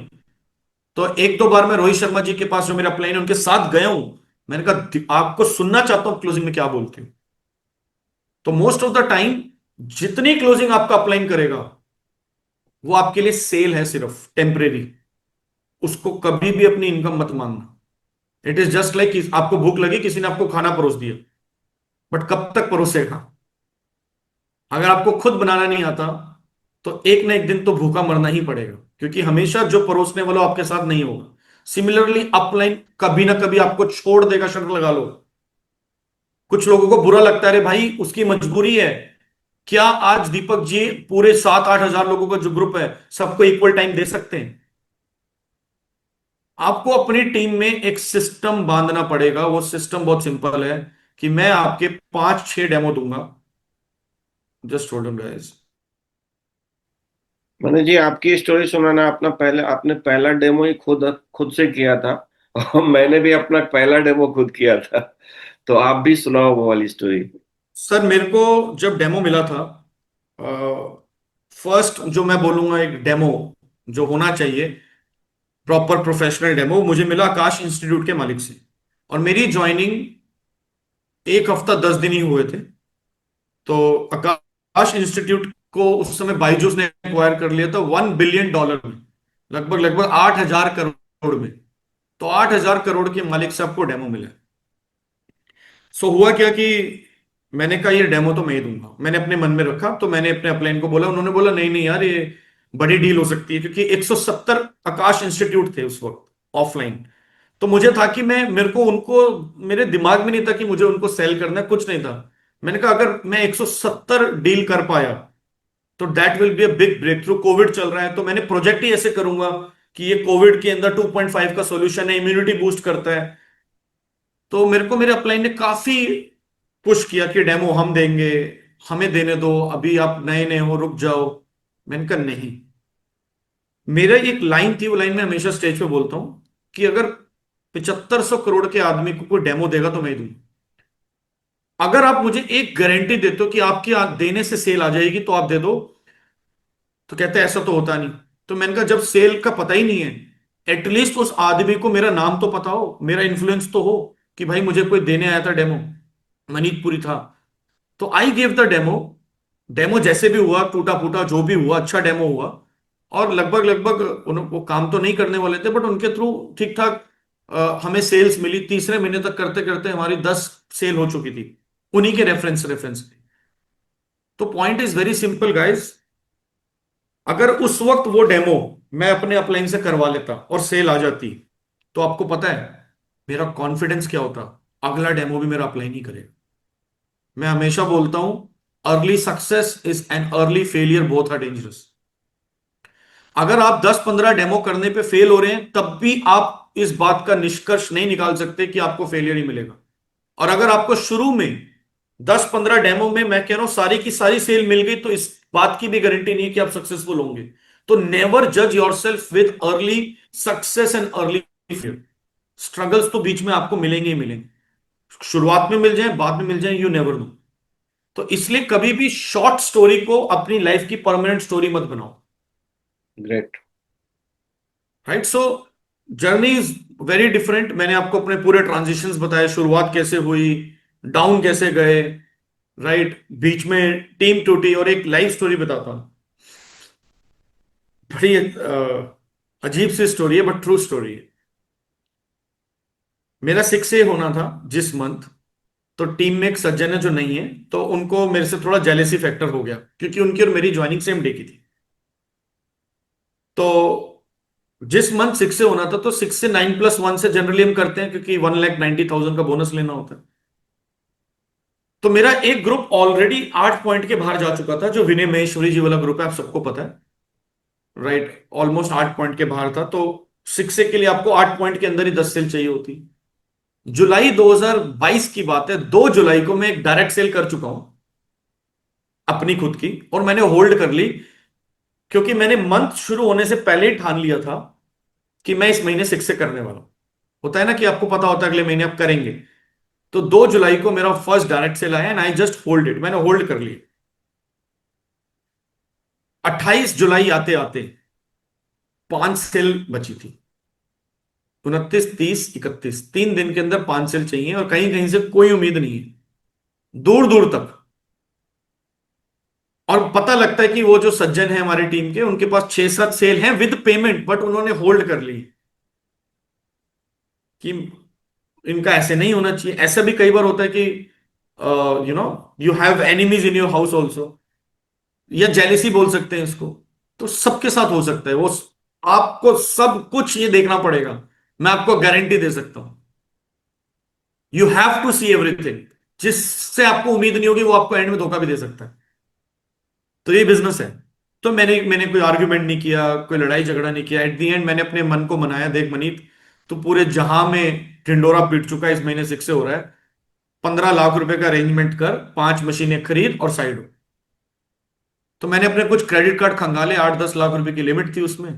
तो 1-2 बार मैं रोहित शर्मा जी के पास, जो मेरा अपलाइन है, उनके साथ गया हूं। मैंने कहा आपको सुनना चाहता हूं क्लोजिंग में क्या बोलते हो। तो मोस्ट ऑफ द टाइम जितनी क्लोजिंग आपका अपलाइन करेगा, वो आपके लिए सेल है, सिर्फ टेम्परेरी। उसको कभी भी अपनी इनकम मत मानना। इट इज जस्ट लाइक, आपको भूख लगी, किसी ने आपको खाना परोस दिया, बट कब तक परोसेगा? अगर आपको खुद बनाना नहीं आता, तो एक ना एक दिन तो भूखा मरना ही पड़ेगा, क्योंकि हमेशा जो परोसने वाला आपके साथ नहीं होगा। सिमिलरली अपलाइन कभी ना कभी आपको छोड़ देगा, शर्त लगा लो। कुछ लोगों को बुरा लगता है, अरे भाई उसकी मजबूरी है। क्या आज दीपक जी पूरे 7-8 हजार लोगों का जो ग्रुप है, सबको इक्वल टाइम दे सकते हैं? आपको अपनी टीम में एक सिस्टम बांधना पड़ेगा। वो सिस्टम बहुत सिंपल है, कि मैं आपके 5-6 डेमो दूंगा। Just hold on guys. मैंने जी आपकी स्टोरी सुना ना, अपना पहले आपने पहला डेमो ही खुद खुद से किया था। और मैंने भी अपना पहला डेमो खुद किया था। तो आप भी सुनाओ वो वाली स्टोरी। सर मेरे को जब डेमो मिला था, फर्स्ट जो मैं बोलूंगा एक डेमो जो होना चाहिए, प्रॉपर प्रोफेशनल डेमो, मुझे मिला आकाश इंस्टीट्यूट के मालिक से। और मेरी ज्वाइनिंग 1 हफ्ता 10 दिन ही हुए थे। तो आकाश इंस्टीट्यूट को उस समय बायजूस ने एक्वायर कर लिया था $1 बिलियन में, लगभग लगभग 8,000 करोड़ में। तो 8,000 करोड़ के मालिक से आपको डेमो मिला। सो हुआ क्या कि मैंने कहा ये डेमो तो मैं ही दूंगा, मैंने अपने मन में रखा। तो मैंने अपने अपलाइन को बोला, उन्होंने बोला नहीं नहीं यार ये बड़ी डील हो सकती है, क्योंकि 170 आकाश इंस्टीट्यूट थे उस वक्त ऑफलाइन। तो मुझे था कि मैं, मेरे को उनको, मेरे दिमाग में नहीं था कि मुझे उनको सेल करना है, कुछ नहीं था। मैंने कहा अगर मैं 170 डील कर पाया तो that will be a big breakthrough. Covid चल रहा है तो मैंने प्रोजेक्ट ही ऐसे करूंगा कि ये कोविड के अंदर 2.5 का सॉल्यूशन है, इम्यूनिटी बूस्ट करता है। तो मेरे को मेरे अपलाइन ने काफी पुश किया कि डेमो हम देंगे, हमें देने दो, अभी आप नए नए हो, रुक जाओ। मैंने कहा नहीं। मेरा एक लाइन थी, वो लाइन मैं हमेशा स्टेज पे बोलता हूं कि अगर 7500 करोड़ के आदमी को कोई डेमो देगा तो मैं ही दूंगा। अगर आप मुझे एक गारंटी देते हो कि आपकी देने से सेल आ जाएगी तो आप दे दो। तो कहते हैं ऐसा तो होता नहीं। तो मैंने कहा जब सेल का पता ही नहीं है, एटलीस्ट उस आदमी को मेरा नाम तो पता हो, मेरा इन्फ्लुएंस तो हो कि भाई मुझे कोई देने आया था डेमो, मनीतपुरी था। तो I gave the demo. Demo जैसे भी हुआ, टूटा फूटा जो भी हुआ, अच्छा डेमो हुआ। और लगभग लगभग वो काम तो नहीं करने वाले थे, बट उनके थ्रू ठीक ठाक हमें सेल्स मिली। तीसरे महीने तक करते करते हमारी 10 सेल हो चुकी थी, उन्हीं के रेफरेंस रेफरेंस पे। तो point is very simple guys. अगर उस वक्त वो डेमो मैं अपने अपलाइन से करवा लेता और सेल आ जाती, तो आपको पता है मेरा कॉन्फिडेंस क्या होता, अगला डेमो भी मेरा अपलाइन ही करेगा। मैं हमेशा बोलता हूं, early success is an early failure, both are dangerous. अगर आप 10-15 डेमो करने पे फेल हो रहे हैं, तब भी आप इस बात का निष्कर्ष नहीं निकाल सकते कि आपको फेलियर ही मिलेगा। और अगर आपको शुरू में 10-15 डेमो में, मैं कह रहा हूं, सारी की सारी सेल मिल गई, तो इस बात की भी गारंटी नहीं है कि आप सक्सेसफुल होंगे। तो नेवर जज yourself with early success and early failure. Struggles तो बीच में आपको मिलेंगे ही मिलेंगे, शुरुआत में मिल जाए, बाद में मिल जाए, यू नेवर नो। तो इसलिए कभी भी शॉर्ट स्टोरी को अपनी लाइफ की परमानेंट स्टोरी मत बनाओ। Great. Right. So journey is very different. मैंने आपको अपने पूरे ट्रांजिशंस बताए, शुरुआत कैसे हुई, डाउन कैसे गए, राइट, बीच में टीम टूटी। और एक लाइफ स्टोरी बताता हूं, बड़ी अजीब सी स्टोरी है बट ट्रू स्टोरी है। मेरा 6A होना था जिस मंथ, तो टीम में एक सज्जन है जो नहीं है, तो उनको मेरे से थोड़ा जेलेसी फैक्टर हो गया, क्योंकि उनकी और मेरी ज्वाइनिंग सेम डे की थी। तो जिस मंथ 6 से होना था, तो 6 से 9+1 से जनरली हम करते हैं, क्योंकि 1,90,000 का बोनस लेना होता है। तो मेरा एक ग्रुप ऑलरेडी 8 पॉइंट के बाहर जा चुका था, जो विनय महेश्वरी जी वाला ग्रुप है, आप सबको पता है, राइट। ऑलमोस्ट 8 पॉइंट के बाहर था। तो 6 के लिए आपको 8 पॉइंट के अंदर ही 10 सेल चाहिए होती। जुलाई 2022 की बात है, 2 जुलाई को मैं एक डायरेक्ट सेल कर चुका हूं अपनी खुद की, और मैंने होल्ड कर ली, क्योंकि मैंने मंथ शुरू होने से पहले ही ठान लिया था कि मैं इस महीने 6 से करने वाला हूं। होता है ना कि आपको पता होता है अगले महीने आप करेंगे। तो 2 जुलाई को मेरा फर्स्ट डायरेक्ट सेल आया and I just hold it, मैंने होल्ड कर लिया। 28 जुलाई आते आते 5 सेल बची थी। 29, 30, 31, 3 दिन के अंदर 5 सेल चाहिए, और कहीं कहीं से कोई उम्मीद नहीं है, दूर दूर तक। और पता लगता है कि वो जो सज्जन है हमारी टीम के, उनके पास 6-7 सेल हैं विद पेमेंट, बट उन्होंने होल्ड कर ली कि इनका ऐसे नहीं होना चाहिए। ऐसा भी कई बार होता है कि you know you have enemies in your house also, या जेलेसी बोल सकते हैं इसको। तो सबके साथ हो सकता है वो। आपको सब कुछ ये देखना पड़ेगा, मैं आपको गारंटी दे सकता हूं। You have to see everything. जिससे आपको उम्मीद नहीं होगी, वो आपको एंड में धोखा भी दे सकता है। तो ये बिजनेस है। तो मैंने मैंने कोई आर्ग्यूमेंट नहीं किया, कोई लड़ाई झगड़ा नहीं किया। एट द एंड मैंने अपने मन को मनाया, देख मनीत, तो पूरे जहां में ढिंडोरा पीट चुका है, इस महीने 6 से हो रहा है, 15 लाख रुपए का अरेंजमेंट कर, 5 मशीनें खरीद और साइड हो। तो मैंने अपने कुछ क्रेडिट कार्ड खंगाले, 8-10 लाख रुपए की लिमिट थी उसमें।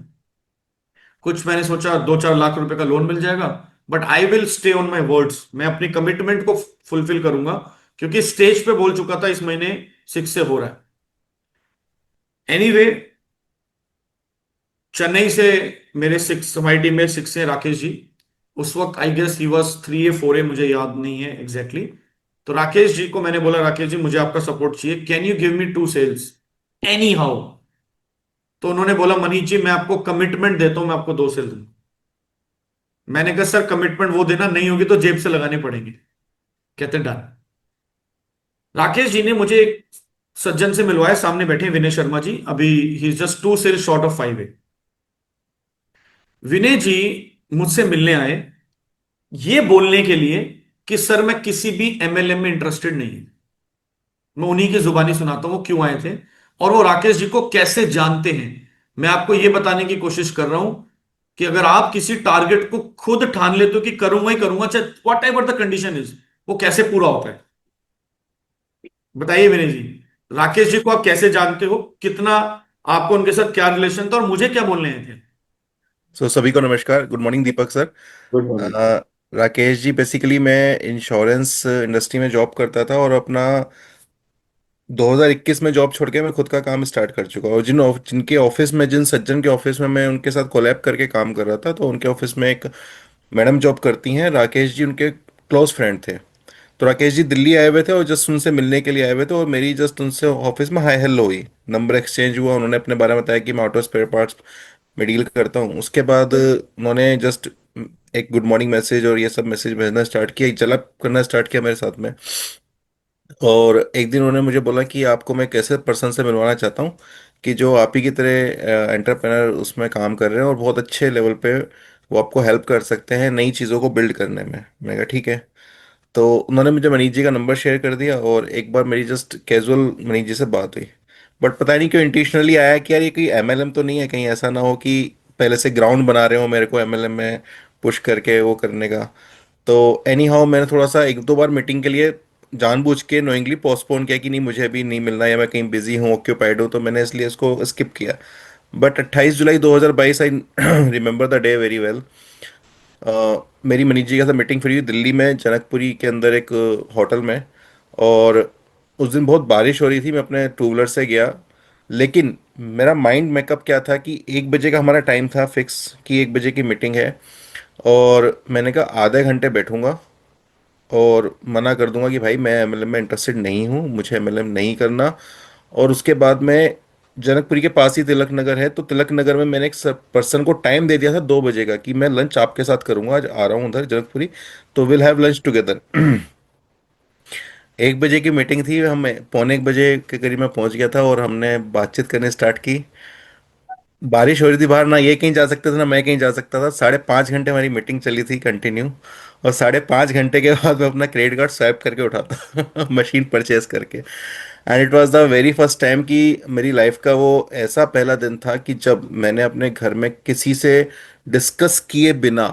कुछ मैंने सोचा 2-4 लाख रुपए का लोन मिल जाएगा। But I will stay on my words, मैं अपनी कमिटमेंट को फुलफिल करूंगा, क्योंकि स्टेज पे बोल चुका था इस महीने 6 से हो रहा है। एनीवे, चेन्नई से मेरे 6, हमारी टीम में 6 है राकेश जी। उस वक्त I guess he was 3A 4A, मुझे याद नहीं है एग्जैक्टली exactly। तो राकेश जी को मैंने बोला, राकेश जी मुझे आपका सपोर्ट चाहिए, can you give me 2 sales anyhow. तो उन्होंने बोला, मनीष जी मैं आपको कमिटमेंट देता हूं, मैं आपको 2 सेल दूंगा। मैंने कहा सर कमिटमेंट वो देना नहीं होगी तो जेब से लगाने पड़ेंगे, कहते डन। राकेश जी ने मुझे एक सज्जन से मिलवाया, सामने बैठे हैं विनय शर्मा जी, अभी ही is just 2 sale short of 5 way. Vinay ji मुझसे मिलने आए ये बोलने के लिए कि सर मैं किसी भी एमएलएम में इंटरेस्टेड नहीं हूं। मैं उन्हीं की जुबानी सुनाता हूं वो क्यों आए थे और वो राकेश जी को कैसे जानते हैं। मैं आपको ये बताने की कोशिश कर रहा हूं कि अगर आप किसी टारगेट को खुद ठान लेते हो कि करूंगा ही करूंगा, चाहे what ever the condition is, वो कैसे पूरा होता है। बताइए विनय जी, राकेश जी को आप कैसे जानते हो, कितना आपको उनके साथ क्या रिलेशन था और मुझे क्या बोलने आए थे। सभी को नमस्कार। Good morning Deepak sir. Good morning. Rakesh ji, basically मैं इंश्योरेंस इंडस्ट्री में जॉब करता था और अपना 2021 में जॉब छोड़ के मैं खुद का काम स्टार्ट कर चुका हूँ। और जिनके ऑफिस में, जिन सज्जन के ऑफिस में मैं उनके साथ कोलैब करके काम कर रहा था, तो उनके ऑफिस में एक मैडम जॉब करती हैं। राकेश जी उनके क्लोज फ्रेंड थे। तो राकेश जी दिल्ली आए हुए थे और जस्ट उनसे मिलने के लिए आए हुए थे, और मेरी जस्ट उनसे ऑफिस में हाई हेलो हुई, नंबर एक्सचेंज हुआ। उन्होंने अपने बारे में बताया कि मैं ऑटो स्पेयर पार्ट्स में डील करता हूँ। उसके बाद उन्होंने जस्ट एक गुड मॉर्निंग मैसेज और ये सब मैसेज भेजना स्टार्ट किया, एक जलब करना स्टार्ट किया मेरे साथ में। और एक दिन उन्होंने मुझे बोला कि आपको मैं कैसे पर्सन से मिलवाना चाहता हूँ कि जो आप ही की तरह एंटरप्रेनर उसमें काम कर रहे हैं और बहुत अच्छे लेवल पे वो आपको हेल्प कर सकते हैं नई चीज़ों को बिल्ड करने में। मैंने कहा ठीक है। तो उन्होंने मुझे मनीष जी का नंबर शेयर कर दिया और एक बार मेरी जस्ट कैजुअल मनीष जी से बात हुई। बट पता नहीं क्यों इंटेंशनली आया कि यार ये कोई एमएलएम तो नहीं है, कहीं ऐसा ना हो कि पहले से ग्राउंड बना रहे हो मेरे को एमएलएम में पुश करके वो करने का। तो एनी हाउ मैंने थोड़ा सा एक दो बार मीटिंग के लिए जानबूझ के नोइंगली पोस्टपोन किया कि नहीं मुझे अभी नहीं मिलना या मैं कहीं बिजी हूँ, ऑक्यूपाइड हूँ, तो मैंने इसलिए इसको स्किप किया। But 28 July 2022, I remember the day very well. मेरी मनीष जी के साथ मीटिंग फ्री हुई दिल्ली में, जनकपुरी के अंदर एक होटल में। और उस दिन बहुत बारिश हो रही थी, मैं अपने टू व्हीलर से गया। लेकिन मेरा माइंड मेकअप क्या था कि 1 बजे का हमारा टाइम था फिक्स, कि 1 बजे की मीटिंग है। और मैंने कहा आधे घंटे बैठूंगा और मना कर दूंगा कि भाई मैं एमएलएम में इंटरेस्टेड नहीं हूँ, मुझे एमएलएम नहीं करना। और उसके बाद मैं, जनकपुरी के पास ही तिलक नगर है, तो तिलक नगर में मैंने एक पर्सन को टाइम दे दिया था 2 बजे का कि मैं लंच आपके साथ करूंगा, आज आ रहा हूँ उधर जनकपुरी, तो विल हैव लंच टुगेदर। 1 बजे की मीटिंग थी, हम पौने 1 बजे के करीब मैं पहुंच गया था और हमने बातचीत करने स्टार्ट की। बारिश हो रही थी बाहर, ना ये कहीं जा सकते थे ना मैं कहीं जा सकता था। 5.5 घंटे हमारी मीटिंग चली थी कंटिन्यू। और 5.5 घंटे के बाद मैं अपना क्रेडिट कार्ड स्वैप करके उठाता मशीन परचेज करके। And it was the very first time कि मेरी लाइफ का वो ऐसा पहला दिन था कि जब मैंने अपने घर में किसी से डिस्कस किए बिना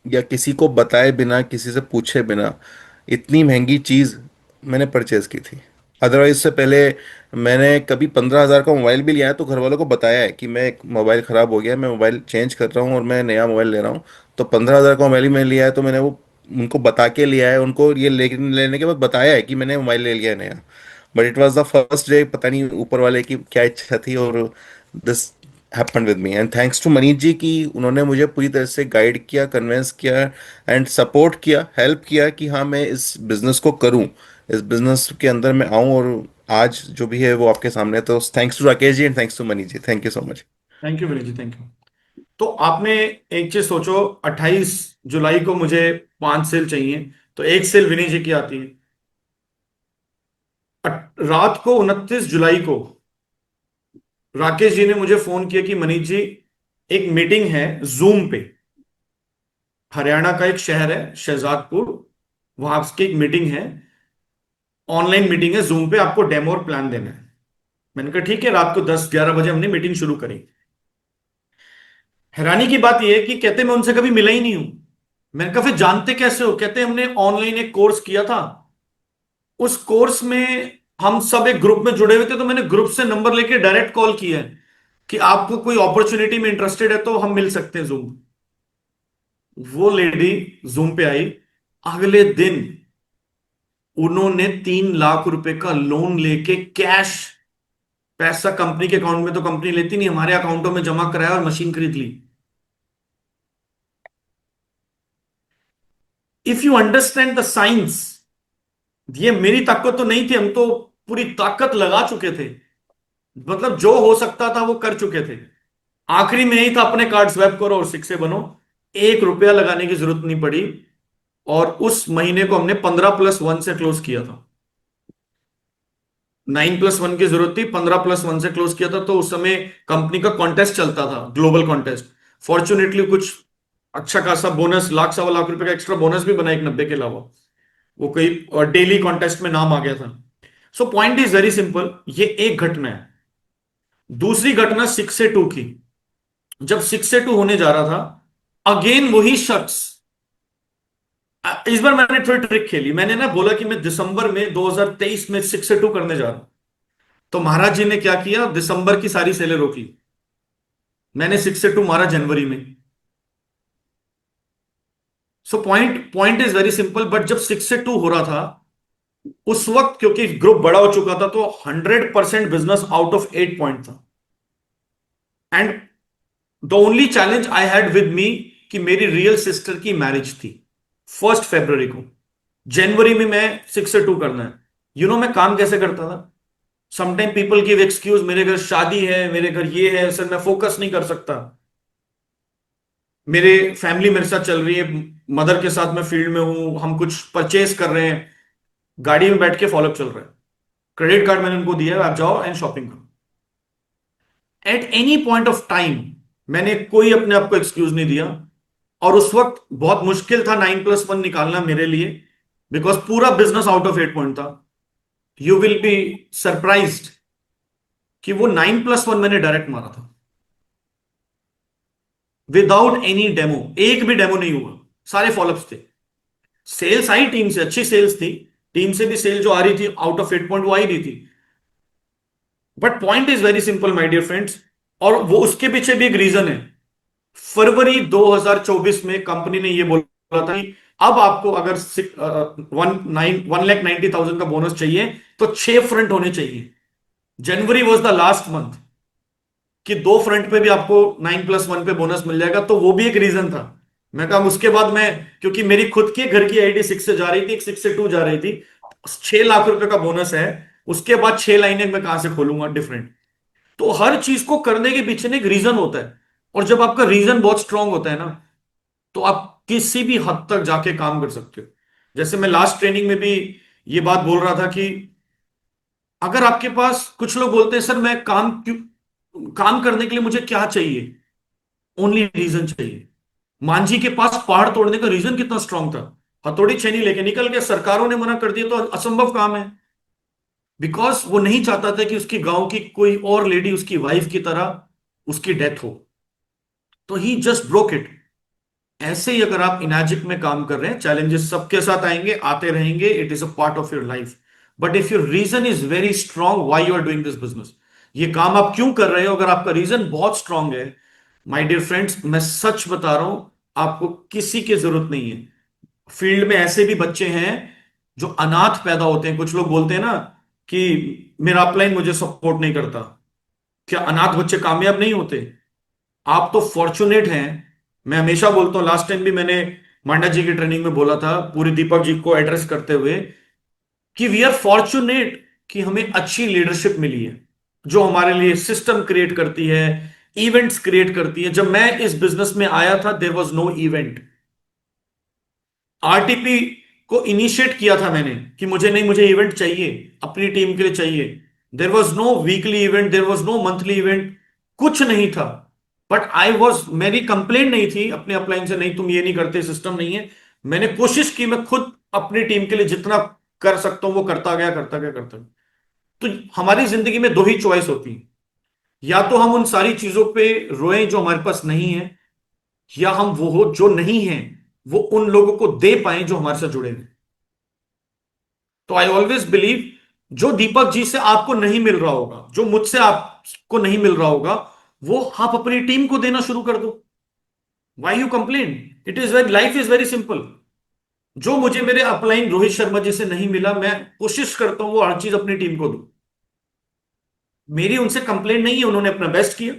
या किसी को बताए बिना, किसी से पूछे बिना इतनी महंगी चीज़ मैंने परचेज की थी। अदरवाइज से पहले मैंने कभी 15,000 का मोबाइल भी लिया है तो घर वालों को बताया है कि मैं एक मोबाइल ख़राब हो गया, मैं मोबाइल चेंज कर रहा हूँ और मैं नया मोबाइल ले रहा हूँ। तो 15,000 का मोबाइल ही मैंने लिया है, तो मैंने वो उनको बता के लिया है, उनको ये लेने के बाद बताया है कि मैंने मोबाइल ले लिया है नया। But it was the first day, पता नहीं ऊपर वाले की क्या इच्छा थी, और this happen with me. And thanks to Manish ji कि उन्होंने मुझे पूरी तरह से गाइड किया, कन्विंस किया एंड सपोर्ट किया, हेल्प किया कि हाँ मैं इस बिजनेस को करूँ, इस बिजनेस के अंदर मैं आऊँ, और आज जो भी है वो आपके सामने है। तो thanks to Rakesh ji and thanks to Manish ji, thank you so much. Thank you Vinay ji, thank you. तो आपने एक चीज सोचो, 28 जुलाई को मुझे 5 सेल चाहिए, तो एक सेल विनय जी की आती है। रात को 29 जुलाई को राकेश जी ने मुझे फोन किया कि मनीष जी एक मीटिंग है जूम पे, हरियाणा का एक शहर है शहजादपुर, वहां की एक मीटिंग है, ऑनलाइन मीटिंग है जूम पे, आपको डेमो और प्लान देना है। मैंने कहा ठीक है। रात को 10-11 बजे हमने मीटिंग शुरू करी। हैरानी की बात यह है कि कहते मैं उनसे कभी मिला ही नहीं हूं। मैंने कहा फिर जानते कैसे हो, कहते हमने ऑनलाइन एक कोर्स किया था, उस कोर्स में हम सब एक ग्रुप में जुड़े हुए थे, तो मैंने ग्रुप से नंबर लेके डायरेक्ट कॉल किया है कि आपको कोई अपॉर्चुनिटी में इंटरेस्टेड है तो हम मिल सकते हैं जूम। वो लेडी जूम पे आई, अगले दिन उन्होंने 3 लाख रुपए का लोन लेके कैश पैसा कंपनी के अकाउंट में, तो कंपनी लेती नहीं, हमारे अकाउंटों में जमा कराया और मशीन खरीद ली। If you understand the science, ये मेरी ताकत तो नहीं थी, हम तो पूरी ताकत लगा चुके थे, मतलब जो हो सकता था वो कर चुके थे। आखिरी में यही था, अपने कार्ड स्वैप करो और सिक्से बनो। 1 रुपया लगाने की जरूरत नहीं पड़ी। और उस महीने को हमने 15+1 से क्लोज किया था। 9+1 की जरूरत थी, 15+1 से क्लोज किया था। तो उस समय कंपनी का कॉन्टेस्ट चलता था, ग्लोबल कॉन्टेस्ट। फॉर्चुनेटली कुछ अच्छा खासा बोनस, लाख सवा लाख रुपए का एक्स्ट्रा बोनस भी बना एक 90 के अलावा। वो कोई और डेली कॉन्टेस्ट में नाम आ गया था। So point is very simple, ये एक घटना है। दूसरी घटना 6 से 2 की। जब 6 से 2 होने जा रहा था, अगेन वही शख्स, इस बार मैंने थोड़ी ट्रिक खेली। मैंने ना बोला कि मैं दिसंबर में 2023 में 6 से 2 करने जा रहा हूं। तो महाराज जी ने क्या किया, दिसंबर की सारी सेलें रोक ली। मैंने 6 से 2 मारा जनवरी में। So point point is very simple. But जब 6 से 2 हो रहा था, उस वक्त क्योंकि ग्रुप बड़ा हो चुका था, तो 100% बिजनेस आउट ऑफ 8 पॉइंट था। And the only challenge I had with me कि मेरी रियल सिस्टर की मैरिज थी 1 फरवरी को। जनवरी में मैं 6 से 2 करना है। मैं काम कैसे करता था? समटाइम पीपल गिव एक्सक्यूज, मेरे घर शादी है, मेरे घर ये है सर, मैं फोकस नहीं कर सकता। मेरे फैमिली मेरे साथ चल रही है, मदर के साथ मैं फील्ड में हूं, हम कुछ परचेस कर रहे हैं, गाड़ी में बैठ के फॉलोअप चल रहा है। क्रेडिट कार्ड मैंने उनको दिया है, आप जाओ एंड शॉपिंग करो। At any point of time मैंने कोई अपने आप को एक्सक्यूज नहीं दिया। और उस वक्त बहुत मुश्किल था 9+1 निकालना मेरे लिए, बिकॉज पूरा बिजनेस आउट ऑफ 8 पॉइंट था। यू विल बी सरप्राइज्ड कि वो 9+1 मैंने डायरेक्ट मारा था, विदाउट एनी डेमो। एक भी डेमो नहीं हुआ, सारे फॉलोअप्स थे। सेल्स आई टीम से, अच्छी सेल्स थी, टीम से भी सेल जो आ रही थी आउट ऑफ 8 पॉइंट वो आई रही थी। But point is very simple my dear friends, और वो उसके पीछे भी एक रीजन है। फरवरी 2024 में कंपनी ने ये बोला था कि अब आपको अगर 1,90,000 का बोनस चाहिए तो 6 फ्रंट होने चाहिए। जनवरी वॉज द लास्ट मंथ कि 2 फ्रंट पे भी आपको 9+1 पे बोनस मिल जाएगा। तो वो भी एक रीजन था। मैं कहा उसके बाद मैं, क्योंकि मेरी खुद की घर की आईडी 6 से जा रही थी, 6 से 2 जा रही थी, 6 लाख रुपए का बोनस है, उसके बाद 6 लाइनें मैं कहां से खोलूंगा डिफरेंट। तो हर चीज को करने के पीछे ना एक रीजन होता है। और जब आपका रीजन बहुत स्ट्रांग होता है ना, तो आप किसी भी हद तक जाके काम कर सकते हो। जैसे मैं लास्ट ट्रेनिंग में भी ये बात बोल रहा था कि अगर आपके पास, कुछ लोग बोलते हैं सर मैं काम क्यों, काम करने के लिए मुझे क्या चाहिए? ओनली रीजन चाहिए। मांझी के पास पहाड़ तोड़ने का रीजन कितना स्ट्रांग था, हथौड़ी छेनी लेके निकल गया, सरकारों ने मना कर दिया तो असंभव काम है। बिकॉज वो नहीं चाहता था कि उसकी गांव की कोई और लेडी उसकी वाइफ की तरह उसकी डेथ हो। तो ही जस्ट ब्रोक इट। ऐसे ही अगर आप इनाजिक में काम कर रहे हैं, चैलेंजेस सबके साथ आएंगे, आते रहेंगे, it is a part of your life. But if your reason is very strong why you are doing this business, ये काम आप क्यों कर रहे हो, अगर आपका रीजन बहुत स्ट्रांग है, माय डियर फ्रेंड्स, मैं सच बता रहा हूं, आपको किसी की जरूरत नहीं है। फील्ड में ऐसे भी बच्चे हैं जो अनाथ पैदा होते हैं। कुछ लोग बोलते हैं ना कि मेरा अपलाइन मुझे सपोर्ट नहीं करता। क्या अनाथ बच्चे कामयाब नहीं होते? आप तो फॉर्चुनेट हैं। मैं हमेशा बोलता हूं, लास्ट टाइम भी मैंने मांडा जी की ट्रेनिंग में बोला था, पूरी दीपक जी को एड्रेस करते हुए, कि वी आर फॉर्चुनेट कि हमें अच्छी लीडरशिप मिली है, जो हमारे लिए सिस्टम क्रिएट करती है, इवेंट्स क्रिएट करती है। जब मैं इस बिजनेस में आया था, there was no event. RTP को इनिशिएट किया था मैंने कि मुझे नहीं, मुझे इवेंट चाहिए, अपनी टीम के लिए चाहिए। There was no weekly event, there was no monthly event, कुछ नहीं था। बट आई वॉज, मेरी कंप्लेंट नहीं थी अपने अपलाइन से, नहीं तुम ये नहीं करते, सिस्टम नहीं है। मैंने कोशिश की, मैं खुद अपनी टीम के लिए जितना कर सकता हूं वो करता गया, करता गया, करता गया। तो हमारी जिंदगी में दो ही चॉइस होती है, या तो हम उन सारी चीजों पे रोएं जो हमारे पास नहीं है, या हम वो जो नहीं है वो उन लोगों को दे पाए जो हमारे साथ जुड़े हैं। तो आई ऑलवेज बिलीव, जो दीपक जी से आपको नहीं मिल रहा होगा, जो मुझसे आपको नहीं मिल रहा होगा, वो आप अपनी टीम को देना शुरू कर दो। Why you complain? It is very, life is very simple. जो मुझे मेरे अपलाइन रोहित शर्मा जी से नहीं मिला, मैं कोशिश करता हूं वो हर चीज अपनी टीम को दूं। मेरी उनसे कंप्लेन नहीं है, उन्होंने अपना बेस्ट किया।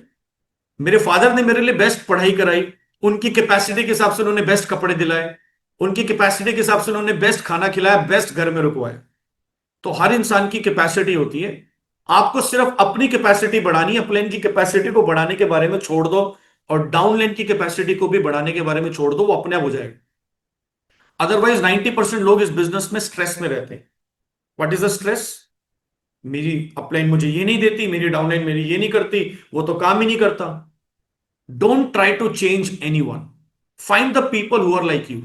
मेरे फादर ने मेरे लिए बेस्ट पढ़ाई कराई, उनकी कैपेसिटी के हिसाब से उन्होंने बेस्ट कपड़े दिलाए, उनकी कैपेसिटी के हिसाब से उन्होंने बेस्ट खाना खिलाया, बेस्ट घर में रुकवाया। तो हर इंसान की कैपेसिटी होती है। आपको सिर्फ अपनी कैपेसिटी बढ़ानी है, अपलाइन की कैपेसिटी को बढ़ाने के बारे में छोड़ दो, और डाउनलाइन की कैपेसिटी को भी बढ़ाने के बारे में छोड़ दो, वो अपने आप हो जाएगा। अदरवाइज 90% लोग इस बिजनेस में स्ट्रेस में रहते हैं। What is the stress? मेरी अपलाइन मुझे ये नहीं देती, मेरी डाउनलाइन मेरी ये नहीं करती, वो तो काम ही नहीं करता। Don't try to change anyone, find the people who are like you.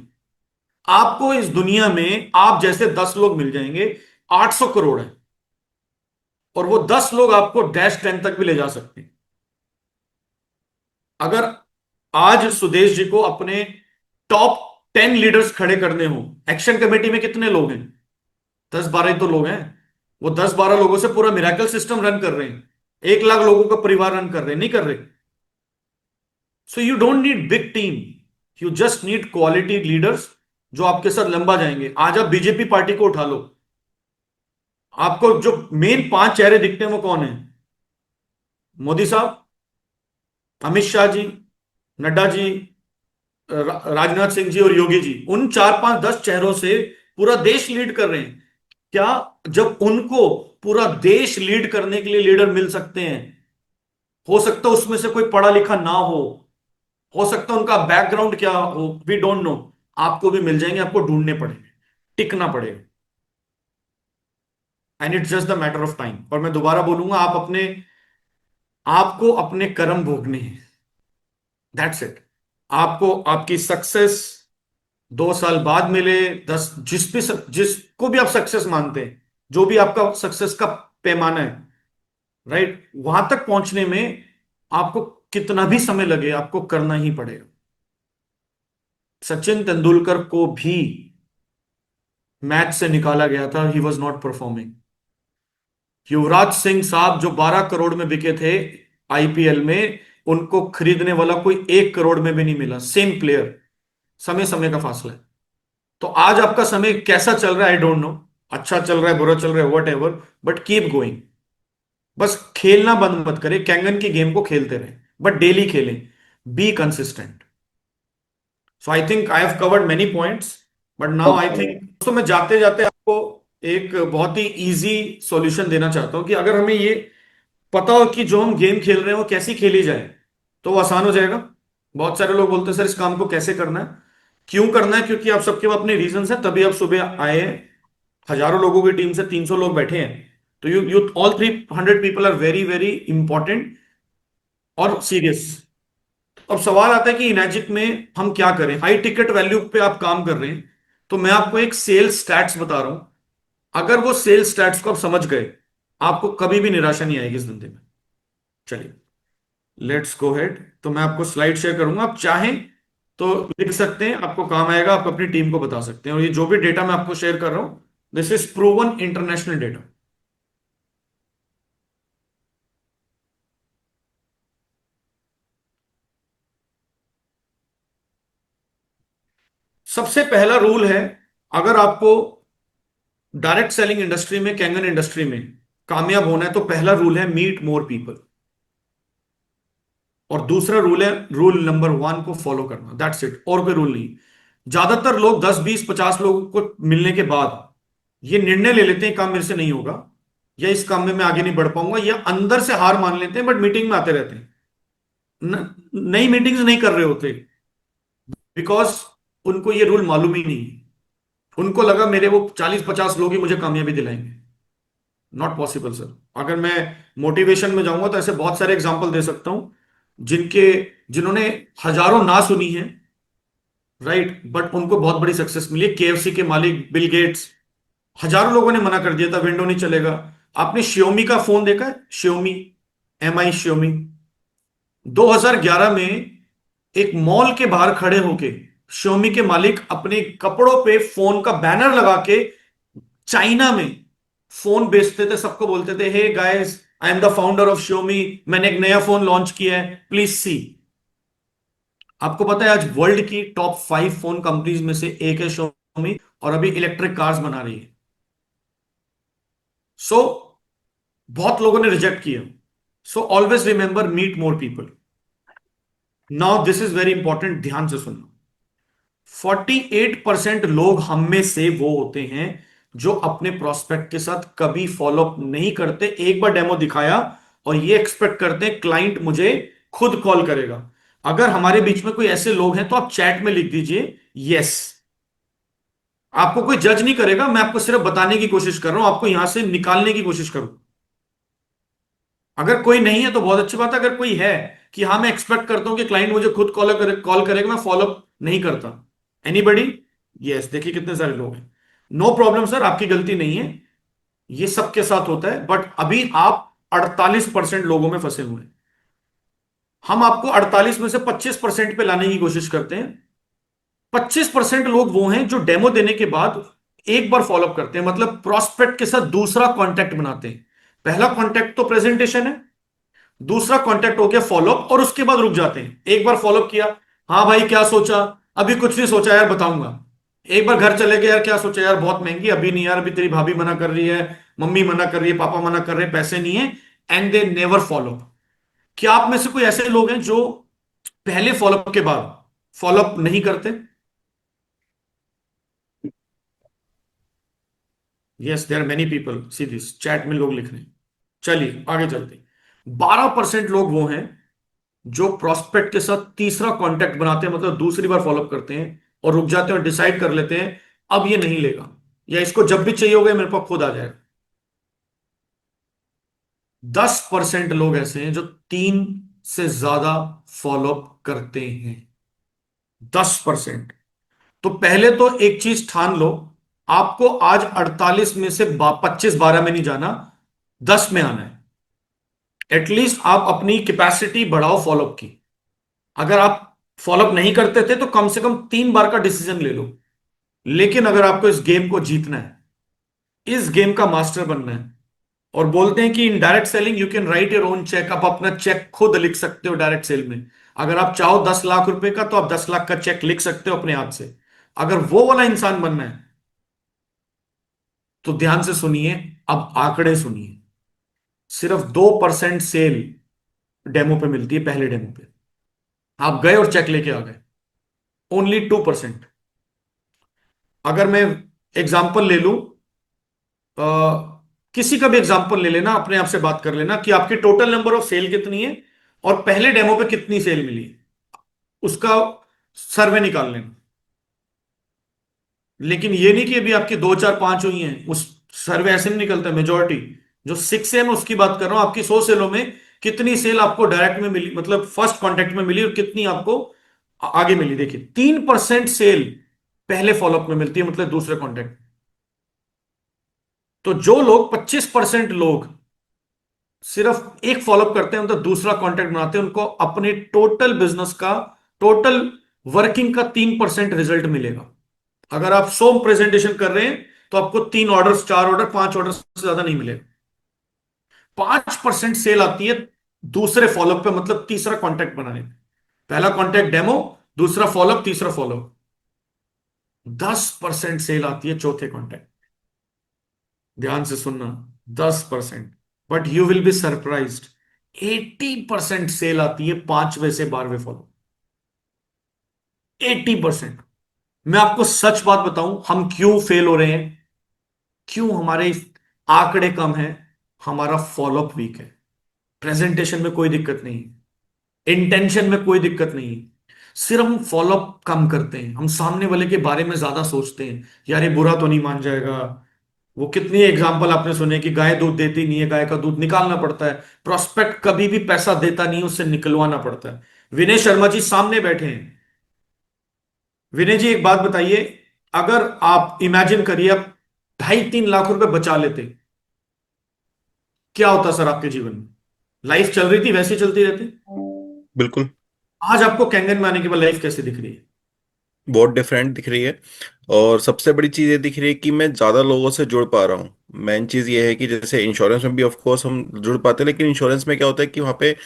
आपको इस दुनिया में आप जैसे 10 लोग मिल जाएंगे, 800 करोड़ है, और वो 10 लोग आपको डैश 10 तक भी ले जा सकते हैं। अगर आज सुदेश जी को अपने टॉप 10 लीडर्स खड़े करने हो, एक्शन कमेटी में कितने लोग हैं? 10-12 ही तो लोग हैं। वो 10-12 लोगों से पूरा मिराकल सिस्टम रन कर रहे हैं, 1 लाख लोगों का परिवार रन कर रहे हैं? नहीं कर रहे। So you don't need big team, you just need quality leaders जो आपके साथ लंबा जाएंगे। आज आप बीजेपी पार्टी को उठा लो, आपको जो मेन 5 चेहरे दिखते हैं वो कौन है? मोदी साहब, अमित शाह जी, नड्डा जी, राजनाथ सिंह जी और योगी जी। उन 4-5-10 चेहरों से पूरा देश लीड कर रहे हैं। क्या जब उनको पूरा देश लीड करने के लिए लीडर मिल सकते हैं, हो सकता है उसमें से कोई पढ़ा लिखा ना हो सकता है उनका बैकग्राउंड क्या हो, वी डोंट नो, आपको भी मिल जाएंगे, आपको ढूंढने पड़ेंगे, टिकना पड़ेगा, and it's just the matter of time. और मैं दोबारा बोलूंगा, आपको अपने कर्म भोगने हैं, दैट्स इट। आपको आपकी सक्सेस 2 साल बाद मिले, 10, जिसको भी आप सक्सेस मानते हैं, जो भी आपका सक्सेस का पैमाना है, राइट, वहां तक पहुंचने में आपको कितना भी समय लगे, आपको करना ही पड़ेगा। सचिन तेंदुलकर को भी मैच से निकाला गया था, he was not performing. Yuvraj Singh साहब जो 12 करोड़ में बिके थे आईपीएल में, उनको खरीदने वाला कोई 1 करोड़ में भी नहीं मिला, सेम प्लेयर। समय समय का फासला है। तो आज आपका समय कैसा चल रहा है, आई डोंट नो, अच्छा चल रहा है, बुरा चल रहा है, what ever, but keep going. बस खेलना बंद मत करें, कैंगन की गेम को खेलते रहें, बट डेली खेलें, be consistent. So I think I have covered many points, but now I okay. Think, तो मैं जाते जाते आपको एक बहुत ही इजी सॉल्यूशन देना चाहता हूं कि अगर हमें ये पता हो कि जो हम गेम खेल रहे हैं वो कैसी खेली जाए, तो वो आसान हो जाएगा। बहुत सारे लोग बोलते हैं सर इस काम को कैसे करना है, क्यों करना है, क्योंकि आप सबके अपने रीजन है, तभी आप सुबह आए हैं। हजारों लोगों की टीम से 300 लोग बैठे हैं, तो you all 300 people are very very important और सीरियस। अब सवाल आता है कि इनैजिक में हम क्या करें, हाई टिकट वैल्यू पे आप काम कर रहे हैं, तो मैं आपको एक सेल्स स्टैट्स बता रहा हूं। अगर वो सेल्स स्टैट्स को आप समझ गए, आपको कभी भी निराशा नहीं आएगी इस धंधे में। चलिए, लेट्स गो हेड। तो मैं आपको स्लाइड शेयर करूंगा, आप चाहें तो लिख सकते हैं, आपको काम आएगा, आप अपनी टीम को बता सकते हैं। और ये जो भी डेटा मैं आपको शेयर कर रहा हूं, this is proven international data. सबसे पहला रूल है, अगर आपको डायरेक्ट सेलिंग इंडस्ट्री में, कैंगन इंडस्ट्री में कामयाब होना है, तो पहला रूल है मीट मोर पीपल। और दूसरा रूल है, रूल नंबर 1 को फॉलो करना, दैट्स इट, और कोई रूल नहीं। ज्यादातर लोग 10-20-50 लोगों को मिलने के बाद ये निर्णय ले लेते हैं काम मेरे से नहीं होगा, या इस काम में मैं आगे नहीं बढ़ पाऊंगा, या अंदर से हार मान लेते हैं, बट मीटिंग में आते रहते हैं, नई मीटिंग्स नहीं कर रहे होते, बिकॉज उनको ये रूल मालूम ही नहीं है। उनको लगा मेरे वो 40-50 लोग ही मुझे कामयाबी दिलाएंगे। Not possible sir. अगर मैं मोटिवेशन में जाऊंगा तो ऐसे बहुत सारे एग्जांपल दे सकता हूं, जिन्होंने हजारों ना सुनी है, राइट, बट उनको बहुत बड़ी सक्सेस मिली है। केएफसी के मालिक बिल गेट्स, हजारों लोगों ने मना कर दिया था, विंडो नहीं चलेगा। आपने श्योमी का फोन देखा है? श्योमी, एमआई श्योमी, 2011 में एक मॉल के बाहर खड़े होके श्योमी के मालिक अपने कपड़ों पे फोन का बैनर लगा के चाइना में फोन बेचते थे, सबको बोलते थे hey guys, I am the founder of Xiaomi, मैंने एक नया फोन लॉन्च किया है, प्लीज सी। आपको पता है आज वर्ल्ड की टॉप 5 फोन कंपनीज में से एक है श्योमी, और अभी इलेक्ट्रिक कार्स बना रही है। सो बहुत लोगों ने रिजेक्ट किया। So always remember, meet more people. Now this is very important, ध्यान से सुनना। 48% लोग हम में से वो होते हैं जो अपने प्रोस्पेक्ट के साथ कभी फॉलोअप नहीं करते। एक बार डेमो दिखाया और ये एक्सपेक्ट करते हैं क्लाइंट मुझे खुद कॉल करेगा। अगर हमारे बीच में कोई ऐसे लोग हैं तो आप चैट में लिख दीजिए यस, आपको कोई जज नहीं करेगा, मैं आपको सिर्फ बताने की कोशिश कर रहा हूं, आपको यहां से निकालने की कोशिश करूं। अगर कोई नहीं है तो बहुत अच्छी बात है, अगर कोई है कि हाँ मैं एक्सपेक्ट करता हूं कि क्लाइंट मुझे खुद कॉल करेगा, मैं फॉलोअप नहीं करता। एनीबडी? यस, देखिए कितने सारे लोग हैं। नो प्रॉब्लम सर, आपकी गलती नहीं है, ये सबके साथ होता है, बट अभी आप 48% लोगों में फंसे हुए हैं। हम आपको 48 में से 25% पे लाने की कोशिश करते हैं। 25% लोग वो हैं जो डेमो देने के बाद एक बार फॉलोअप करते हैं, मतलब प्रोस्पेक्ट के साथ दूसरा कॉन्टैक्ट बनाते हैं। पहला कॉन्टैक्ट तो प्रेजेंटेशन है, दूसरा कॉन्टैक्ट हो गया फॉलोअप, और उसके बाद रुक जाते हैं। एक बार फॉलोअप किया, हाँ भाई क्या सोचा? अभी कुछ नहीं सोचा यार, बताऊंगा। एक बार घर चले गए, यार क्या सोचा यार, बहुत महंगी, अभी नहीं यार, अभी तेरी भाभी मना कर रही है, मम्मी मना कर रही है, पापा मना कर रहे हैं, पैसे नहीं है। And they never follow. क्या आप में से कोई ऐसे लोग हैं जो पहले फॉलोअप के बाद फॉलोअप नहीं करते? Yes, there are many people, see this, chat में लोग लिख रहे हैं। चलिए आगे चलते हैं। 12% लोग वो हैं जो प्रोस्पेक्ट के साथ तीसरा कांटेक्ट बनाते हैं, मतलब दूसरी बार फॉलोअप करते हैं, और रुक जाते हैं और डिसाइड कर लेते हैं अब ये नहीं लेगा, या इसको जब भी चाहिए होगा मेरे पास खुद आ जाएगा। 10% लोग ऐसे हैं जो 3 से ज्यादा फॉलोअप करते हैं। 10%। तो पहले तो एक चीज ठान लो, आपको आज 48 में से 25 12 में नहीं जाना, 10 में आना है। एटलीस्ट आप अपनी कैपेसिटी बढ़ाओ फॉलोअप की। अगर आप फॉलोअप नहीं करते थे तो कम से कम 3 बार का डिसीजन ले लो। लेकिन अगर आपको इस गेम को जीतना है, इस गेम का मास्टर बनना है, और बोलते हैं कि in direct selling you can write your own cheque, आप अपना चेक खुद लिख सकते हो डायरेक्ट सेल में। अगर आप चाहो 10 लाख रुपए का, तो आप 10 लाख का चेक लिख सकते हो अपने हाथ से। अगर वो वाला इंसान बनना है तो ध्यान से सुनिए, अब आंकड़े सुनिए। सिर्फ 2% सेल डेमो पे मिलती है, पहले डेमो पे। आप गए और चेक लेके आ गए, ओनली 2%। अगर मैं एग्जाम्पल ले लूं, अ, किसी का भी एग्जाम्पल ले लेना, अपने आप से बात कर लेना कि आपकी टोटल नंबर ऑफ सेल कितनी है और पहले डेमो पे कितनी सेल मिली है, उसका सर्वे निकाल लेना। लेकिन ये नहीं कि अभी आपकी 2 4 5 हुई हैं, उस सर्वे ऐसे नहीं निकलता मेजोरिटी। जो 6 है मैं उसकी बात कर रहा हूं, आपकी 100 सेलों में कितनी सेल आपको डायरेक्ट में मिली, मतलब फर्स्ट कॉन्टेक्ट में मिली, और कितनी आपको आगे मिली। देखिए 3% सेल पहले फॉलोअप में मिलती है, मतलब दूसरे कॉन्टेक्ट। तो जो लोग 25% लोग सिर्फ एक फॉलोअप करते हैं, मतलब दूसरा कॉन्टेक्ट बनाते हैं, उनको अपने टोटल बिजनेस का, टोटल वर्किंग का 3% रिजल्ट मिलेगा। अगर आप 100 प्रेजेंटेशन कर रहे हैं तो आपको 3 ऑर्डर, 4 ऑर्डर, 5 ऑर्डर से ज्यादा नहीं मिलेगा। 5% सेल आती है दूसरे फॉलोअप पे, मतलब तीसरा कॉन्टेक्ट बनाने में। पहला कॉन्टेक्ट डेमो, दूसरा फॉलोअप, तीसरा फॉलोअप। 10% सेल आती है चौथे कॉन्टेक्ट। ध्यान से सुनना, 10%। But you will be surprised, 80% sale आती है 5वें से 12वें फॉलो। 80%। मैं आपको सच बात बताऊं, हम क्यों फेल हो रहे हैं, क्यों हमारे आंकड़े कम हैं? हमारा फॉलोअप वीक है। प्रेजेंटेशन में कोई दिक्कत नहीं है, इंटेंशन में कोई दिक्कत नहीं है, सिर्फ हम फॉलोअप कम करते हैं। हम सामने वाले के बारे में ज्यादा सोचते हैं, यार ये बुरा तो नहीं मान जाएगा। वो कितनी एग्जाम्पल आपने सुने कि गाय दूध देती नहीं है, गाय का दूध निकालना पड़ता है। प्रोस्पेक्ट कभी भी पैसा देता नहीं है, उससे निकलवाना पड़ता है। विनय शर्मा जी सामने बैठे हैं। विनय जी एक बात बताइए, अगर आप इमेजिन करिए आप 2.5 3 लाख रुपए बचा लेते, क्या होता सर आपके जीवन में? लाइफ चल रही थी वैसे ही चलती रहती? बिल्कुल। आज आपको कैंगन में आने के बाद लाइफ कैसे दिख रही है? बहुत डिफरेंट दिख रही है। और सबसे बड़ी चीज़ ये दिख रही है कि मैं ज़्यादा लोगों से जुड़ पा रहा हूँ। मेन चीज़ ये है कि जैसे इंश्योरेंस में भी ऑफ कोर्स हम जुड़ पाते हैं, लेकिन इंश्योरेंस में क्या होता है कि वहाँ पे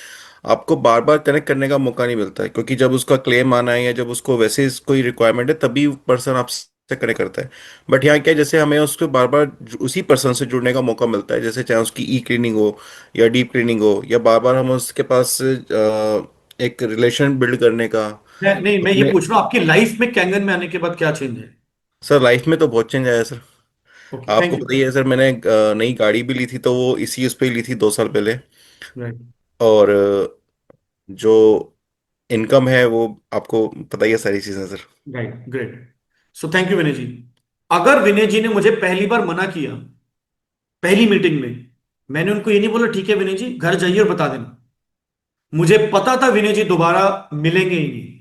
आपको बार बार कनेक्ट करने का मौका नहीं मिलता है, क्योंकि जब उसका क्लेम आना है या जब उसको वैसे कोई रिक्वायरमेंट है तभी पर्सन आपसे कनेक्ट करता है। बट यहाँ क्या है, जैसे हमें उसको बार बार उसी पर्सन से जुड़ने का मौका मिलता है, जैसे चाहे उसकी ई क्लीनिंग हो या डीप क्लीनिंग हो, या बार बार हम उसके पास एक रिलेशन बिल्ड करने का नहीं, मैं ये अपने। पूछ रहा हूँ आपकी लाइफ में कैंगन में आने के बाद क्या चेंज है? सर लाइफ में तो बहुत चेंज आया है सर। ओके, आपको थैंक यू। पता ही है सर, मैंने नई गाड़ी भी ली थी तो वो इसी उस पे ही ली थी 2 साल पहले। राइट, और जो इनकम है वो आपको पता ही है सारी चीज़ें sir. Right, great. So thank you Vinay ji. अगर विनय जी ने मुझे पहली बार मना किया, पहली मीटिंग में, मैंने उनको ये नहीं बोला ठीक है विनय जी घर जाइए और बता देना। मुझे पता था विनय जी दोबारा मिलेंगे ही नहीं।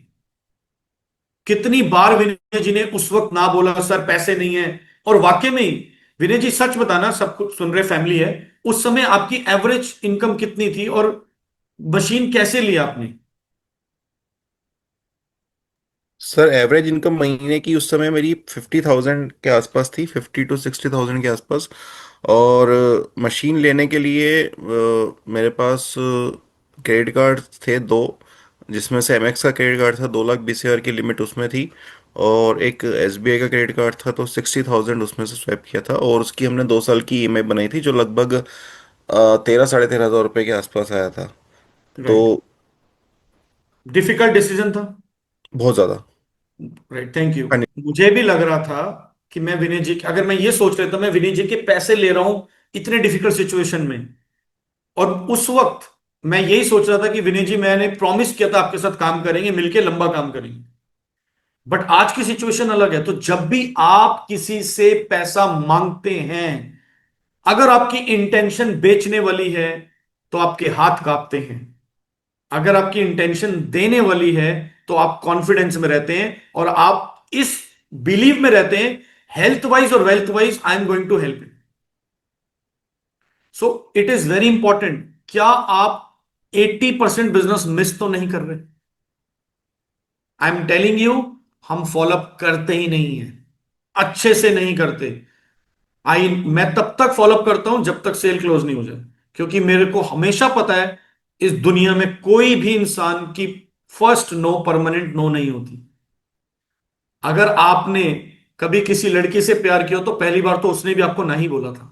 कितनी बार विनय जी ने उस वक्त ना बोला सर पैसे नहीं है। और वाकई में ही, विनय जी सच बताना, सब कुछ सुन रहे फैमिली है, उस समय आपकी एवरेज इनकम कितनी थी और मशीन कैसे लिया आपने? सर एवरेज इनकम महीने की उस समय मेरी 50,000 के आसपास थी, 50 to 60,000 के आसपास। और मशीन लेने के लिए मेरे पास क्रेडिट कार्ड थे दो, जिसमें से एमएक्स का क्रेडिट कार्ड था, 2,20,000 की लिमिट उसमें थी। और एक एसबीआई का क्रेडिट कार्ड था, तो 60,000 उसमें से स्वैप किया था, और उसकी हमने 2 साल की ईएमआई बनाई थी, जो लगभग 13 साढ़े 13 हज़ार रुपये के आसपास आया था। तो राइट। डिफिकल्ट डिसीजन था। बहुत ज़्यादा। Right, thank you. हाँ जी। मुझे भी लग रहा था कि मैं विनय जी, अगर मैं ये सोच रहा था मैं विनय जी के पैसे ले रहा हूं इतने डिफिकल्ट सिचुएशन में, और उस वक्त मैं यही सोच रहा था कि विनय जी मैंने प्रॉमिस किया था आपके साथ काम करेंगे, मिलके लंबा काम करेंगे। बट आज की सिचुएशन अलग है। तो जब भी आप किसी से पैसा मांगते हैं, अगर आपकी इंटेंशन बेचने वाली है तो आपके हाथ कांपते हैं। अगर आपकी इंटेंशन देने वाली है तो आप कॉन्फिडेंस में रहते हैं और आप इस बिलीव में रहते हैं, हेल्थ वाइज और wealth wise I am going to help. So it is very important, क्या आप 80% बिजनेस मिस तो नहीं कर रहे? आई एम टेलिंग यू, हम फॉलोअप करते ही नहीं है, अच्छे से नहीं करते। मैं तब तक फॉलोअप करता हूं जब तक सेल क्लोज नहीं हो जाए, क्योंकि मेरे को हमेशा पता है इस दुनिया में कोई भी इंसान की फर्स्ट नो परमानेंट नो नहीं होती। अगर आपने कभी किसी लड़की से प्यार किया हो तो पहली बार तो उसने भी आपको नहीं बोला था।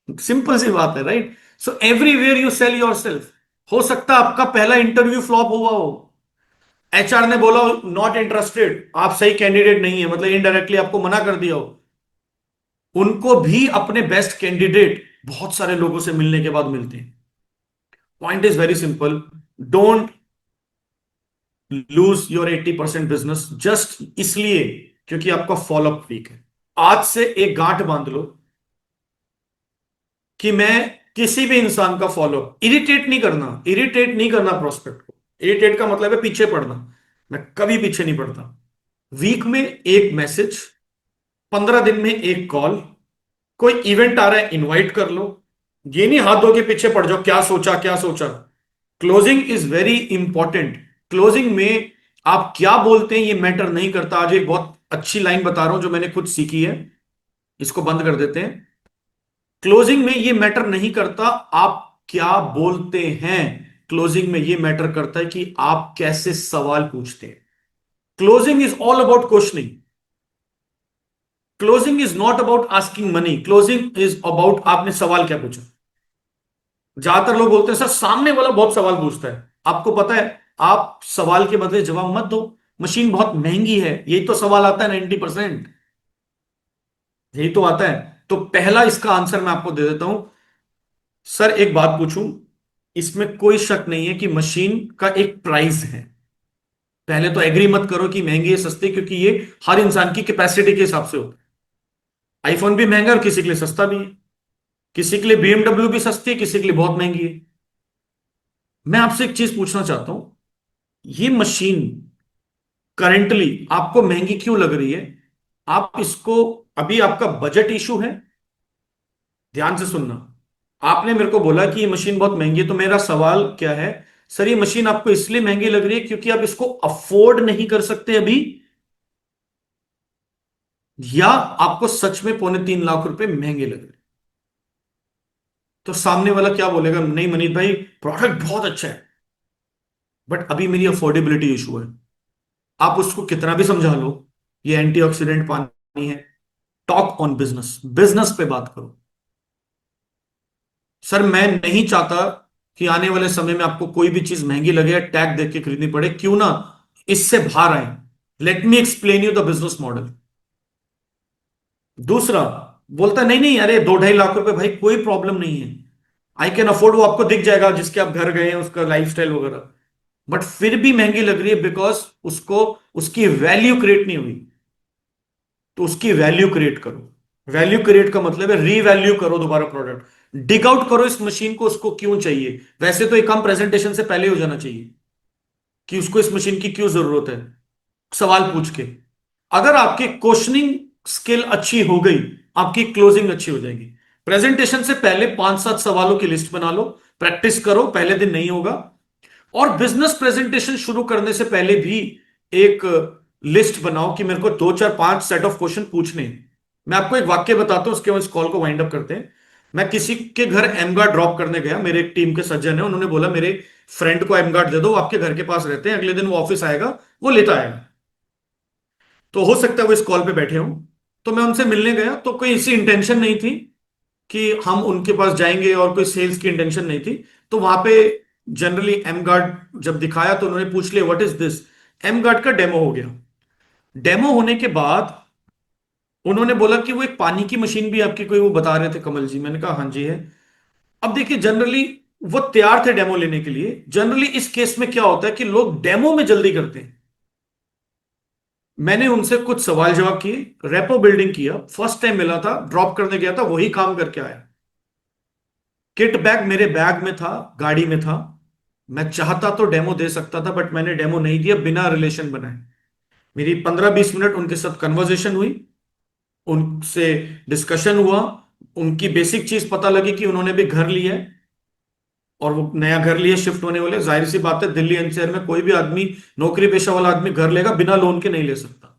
सिंपल सी बात है, right? So everywhere you sell your self. हो सकता है आपका पहला इंटरव्यू फ्लॉप हुआ हो, एचआर ने बोला नॉट इंटरेस्टेड, आप सही कैंडिडेट नहीं है, मतलब इनडायरेक्टली आपको मना कर दिया हो। उनको भी अपने बेस्ट कैंडिडेट बहुत सारे लोगों से मिलने के बाद मिलते हैं। Point is very simple, don't lose your 80% business just इसलिए क्योंकि आपका फॉलोअप वीक है। आज से एक गांठ बांध लो कि मैं किसी भी इंसान का फॉलोअप इरिटेट नहीं करना प्रोस्पेक्ट को। इरिटेट का मतलब है पीछे पड़ना। मैं कभी पीछे नहीं पड़ता। वीक में एक मैसेज, 15 दिन में एक कॉल, कोई इवेंट आ रहा है इनवाइट कर लो। ये नहीं हाथ धो के पीछे पड़ जाओ क्या सोचा क्या सोचा। Closing is very important. Closing में आप क्या बोलते हैं ये मैटर नहीं करता। आज एक बहुत अच्छी लाइन बता रहा हूं जो मैंने खुद सीखी है, इसको बंद कर देते हैं। क्लोजिंग में ये मैटर नहीं करता आप क्या बोलते हैं, क्लोजिंग में ये मैटर करता है कि आप कैसे सवाल पूछते हैं। Closing is all about questioning. Closing is not about asking money, closing is about आपने सवाल क्या पूछा। ज्यादातर लोग बोलते हैं सर सामने वाला बहुत सवाल पूछता है। आपको पता है, आप सवाल के बदले जवाब मत दो, मशीन बहुत महंगी है, यही तो सवाल आता है 90%, यही तो आता है। तो पहला इसका आंसर मैं आपको दे देता हूं। सर एक बात पूछूं, इसमें कोई शक नहीं है कि मशीन का एक प्राइस है। पहले तो एग्री मत करो कि महंगी है सस्ती, क्योंकि ये हर इंसान की कैपेसिटी के हिसाब से होता है। आईफोन भी महंगा है और किसी के लिए सस्ता भी है। किसी के लिए बीएमडब्ल्यू भी सस्ती है, किसी के लिए बहुत महंगी है। मैं आपसे एक चीज पूछना चाहता हूं, ये मशीन करेंटली आपको महंगी क्यों लग रही है? आप इसको, अभी आपका बजट इशू है, ध्यान से सुनना। आपने मेरे को बोला कि ये मशीन बहुत महंगी है, तो मेरा सवाल क्या है? सर ये मशीन आपको इसलिए महंगी लग रही है क्योंकि आप इसको अफोर्ड नहीं कर सकते अभी, या आपको सच में 2.25 लाख रुपए महंगे लग रहे हैं? तो सामने वाला क्या बोलेगा? नहीं मनीष भाई प्रोडक्ट बहुत अच्छा है, बट अभी मेरी अफोर्डेबिलिटी इशू है। आप उसको कितना भी समझा लो, ये एंटीऑक्सीडेंट पानी है। टॉक ऑन बिजनेस, बिजनेस पे बात करो। सर मैं नहीं चाहता कि आने वाले समय में आपको कोई भी चीज महंगी लगे या टैग देख के खरीदनी पड़े, क्यों ना इससे बाहर आए। Let me explain you the business model. दूसरा बोलता नहीं नहीं अरे 2-2.5 लाख रुपए भाई कोई प्रॉब्लम नहीं है, आई कैन अफोर्ड, वो आपको दिख जाएगा जिसके आप घर गए हैं उसका लाइफस्टाइल वगैरह। बट फिर भी महंगी लग रही है बिकॉज उसको उसकी वैल्यू क्रिएट नहीं हुई। तो उसकी वैल्यू क्रिएट करो। वैल्यू क्रिएट का मतलब है रीवैल्यू करो दोबारा प्रोडक्ट, डिग आउट करो इस मशीन को, उसको क्यों चाहिए। वैसे तो एक काम प्रेजेंटेशन से पहले हो जाना चाहिए कि उसको इस मशीन की क्यों जरूरत है, सवाल पूछ के। अगर आपकी क्वेश्चनिंग स्किल अच्छी हो गई, आपकी क्लोजिंग अच्छी हो जाएगी। प्रेजेंटेशन से पहले 5-7 सवालों की लिस्ट बना लो, प्रैक्टिस करो, पहले दिन नहीं होगा। और बिजनेस प्रेजेंटेशन शुरू करने से पहले भी एक लिस्ट बनाओ कि मेरे को 2-4-5 सेट ऑफ क्वेश्चन पूछने हैं। मैं आपको एक वाक्य बताता हूं, उसके बाद इस कॉल को वाइंड अप करते हैं। मैं किसी के घर एमगार्ड ड्रॉप करने गया, मेरे एक टीम के सज्जन है, उन्होंने बोला मेरे फ्रेंड को एमगार्ड दे दो, वो आपके घर के पास रहते हैं, अगले दिन वो ऑफिस आएगा, वो लेता आएगा। तो हो सकता है वो इस कॉल पे बैठे हों। तो मैं उनसे मिलने गया, तो कोई ऐसी इंटेंशन नहीं थी कि हम उनके पास जाएंगे, और कोई सेल्स की इंटेंशन नहीं थी। तो वहां पे जनरली एम गार्ड जब दिखाया तो उन्होंने पूछ लिया what is this. M guard का डेमो हो गया। डेमो होने के बाद उन्होंने बोला कि वो एक पानी की मशीन भी आपकी कोई वो बता रहे थे कमल जी। मैंने कहा हाँ जी है। अब देखिए, जनरली वो तैयार थे डेमो लेने के लिए। जनरली इस केस में क्या होता है कि लोग डेमो में जल्दी करते हैं। मैंने उनसे कुछ सवाल जवाब किए, रेपो बिल्डिंग किया, फर्स्ट टाइम मिला था, ड्रॉप करने गया था, वही काम करके आया। किट बैग मेरे बैग में था, गाड़ी में था। मैं चाहता तो डेमो दे सकता था, बट मैंने डेमो नहीं दिया बिना रिलेशन बनाए। मेरी 15-20 मिनट उनके साथ कन्वर्सेशन हुई, उनसे डिस्कशन हुआ। उनकी बेसिक चीज पता लगी कि उन्होंने भी घर लिया है, और वो नया घर लिए, शिफ्ट होने वाले। जाहिर सी बात है, दिल्ली एनसीआर में कोई भी आदमी, नौकरी पेशा वाला आदमी घर लेगा बिना लोन के नहीं ले सकता।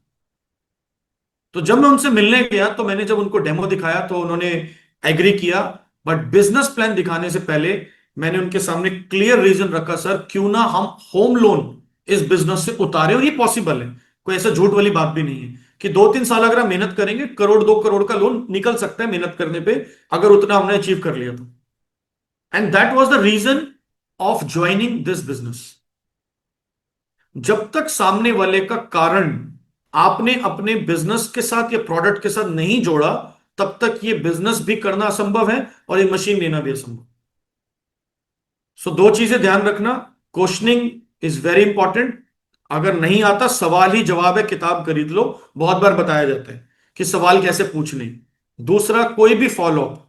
तो जब मैं उनसे मिलने गया, तो मैंने जब उनको डेमो दिखाया तो उन्होंने एग्री किया। बट बिजनेस प्लान दिखाने से पहले मैंने उनके सामने क्लियर रीजन रखा, सर क्यों ना हम होम लोन इस बिजनेस से उतारे, और ये पॉसिबल है, कोई ऐसा झूठ वाली बात भी नहीं है कि 2-3 साल अगर हम मेहनत करेंगे, 1-2 करोड़ का लोन निकल सकता है मेहनत करने पे, अगर उतना हमने अचीव कर लिया तो। And that was the reason of joining this business. जब तक सामने वाले का कारण आपने अपने बिजनेस के साथ या प्रोडक्ट के साथ नहीं जोड़ा, तब तक ये बिजनेस भी करना असंभव है, और ये मशीन लेना भी असंभव। सो दो चीजें ध्यान रखना। Questioning is very important. अगर नहीं आता, सवाल ही जवाब है, किताब खरीद लो, बहुत बार बताया जाता है कि सवाल कैसे पूछने। दूसरा, कोई भी फॉलो अप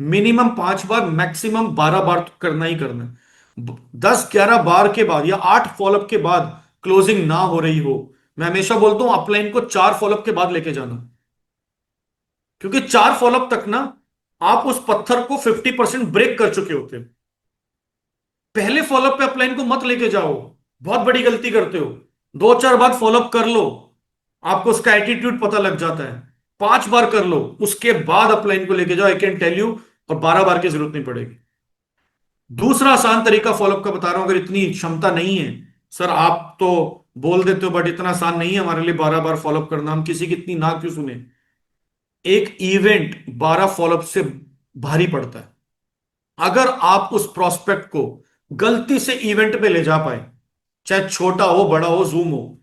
मिनिमम 5 बार, मैक्सिमम 12 बार तो करना ही करना है। 10-11 बार के बाद या 8 फॉलोअप के बाद क्लोजिंग ना हो रही हो, मैं हमेशा बोलता हूं अपलाइन को 4 फॉलोअप के बाद लेके जाना। क्योंकि 4 फॉलोअप तक ना आप उस पत्थर को 50% ब्रेक कर चुके होते हो। पहले फॉलोअप पे अपलाइन को मत लेके जाओ, बहुत बड़ी गलती करते हो। 2-4 बार फॉलोअप कर लो, आपको उसका एटीट्यूड पता लग जाता है। 5 बार कर लो, उसके बाद अपलाइन को लेके जाओ, आई कैन टेल यू, और 12 बार की जरूरत नहीं पड़ेगी। दूसरा आसान तरीका फॉलोअप का बता रहा हूं, अगर इतनी क्षमता नहीं है, सर आप तो बोल देते हो बट इतना आसान नहीं है हमारे लिए 12 बार फॉलोअप करना, हम किसी की इतनी ना क्यों सुने। एक इवेंट 12 फॉलोअप से भारी पड़ता है। अगर आप उस प्रोस्पेक्ट को गलती से इवेंट पे ले जा पाए, चाहे छोटा हो बड़ा हो जूम हो,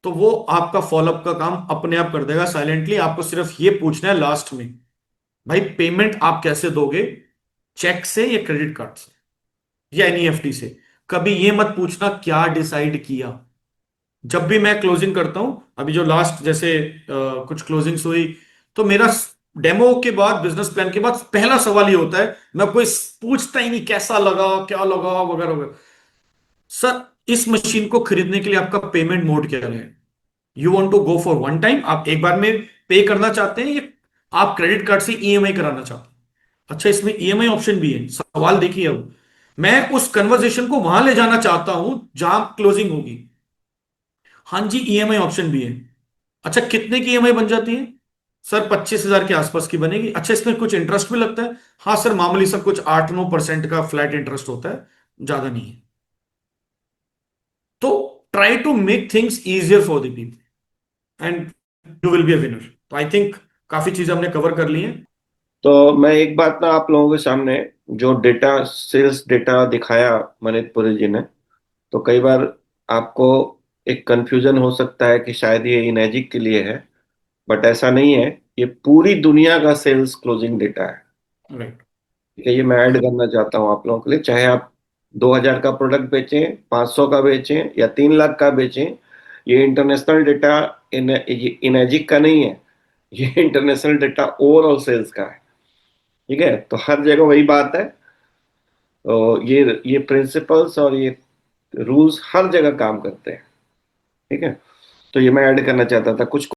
तो वो आपका फॉलोअप का काम अपने आप कर देगा साइलेंटली। आपको सिर्फ ये पूछना है लास्ट में, भाई पेमेंट आप कैसे दोगे, चेक से या क्रेडिट कार्ड से या एनईएफटी से। कभी ये मत पूछना क्या डिसाइड किया। जब भी मैं क्लोजिंग करता हूं, अभी जो लास्ट जैसे कुछ क्लोजिंग्स हुई, तो मेरा डेमो के बाद, बिजनेस प्लान के बाद पहला सवाल ये होता है, मैं कोई पूछता ही नहीं कैसा लगा, क्या लगा, वगैरह वगैरह। सर इस मशीन को खरीदने के लिए आपका पेमेंट मोड क्या है। You want to go for one time, आप एक बार में पे करना चाहते हैं, या आप क्रेडिट कार्ड से ईएमआई कराना चाहते हैं। अच्छा, इसमें ईएमआई ऑप्शन भी है। सवाल देखिए, अब मैं उस कन्वर्सेशन को वहां ले जाना चाहता हूं जहां क्लोजिंग होगी। हाँ जी, ईएमआई ऑप्शन भी है। अच्छा, कितने की ईएमआई बन जाती है। सर 25,000 के आसपास की बनेगी। अच्छा, इसमें कुछ इंटरेस्ट भी लगता है। हाँ सर, मामूली सब कुछ 8-9% का फ्लैट इंटरेस्ट होता है, ज्यादा नहीं है। तो try to make things easier for the people and you will be a winner. तो आई थिंक काफी चीजें हमने कवर कर ली हैं। तो मैं एक बात ना आप लोगों के सामने, जो डेटा, सेल्स डेटा दिखाया मनितपुरी जी ने, तो कई बार आपको एक कंफ्यूजन हो सकता है कि शायद ये इनेजिक के लिए है, बट ऐसा नहीं है। ये पूरी दुनिया का सेल्स क्लोजिंग डेटा है। राइट। ठीक है, ये मैं ऐड करना चाहता हूँ आप लोगों के लिए। चाहे आप 2,000 का प्रोडक्ट बेचें, 500 का बेचें, या 3 लाख का बेचें, ये इंटरनेशनल डेटा इनएजिक का नहीं है, ये इंटरनेशनल डेटा ओवरऑल सेल्स का है। ठीक है, तो हर जगह वही बात है। तो ये प्रिंसिपल्स और ये रूल्स हर जगह काम करते हैं। ठीक है, तो ये मैं ऐड करना चाहता था कुछ।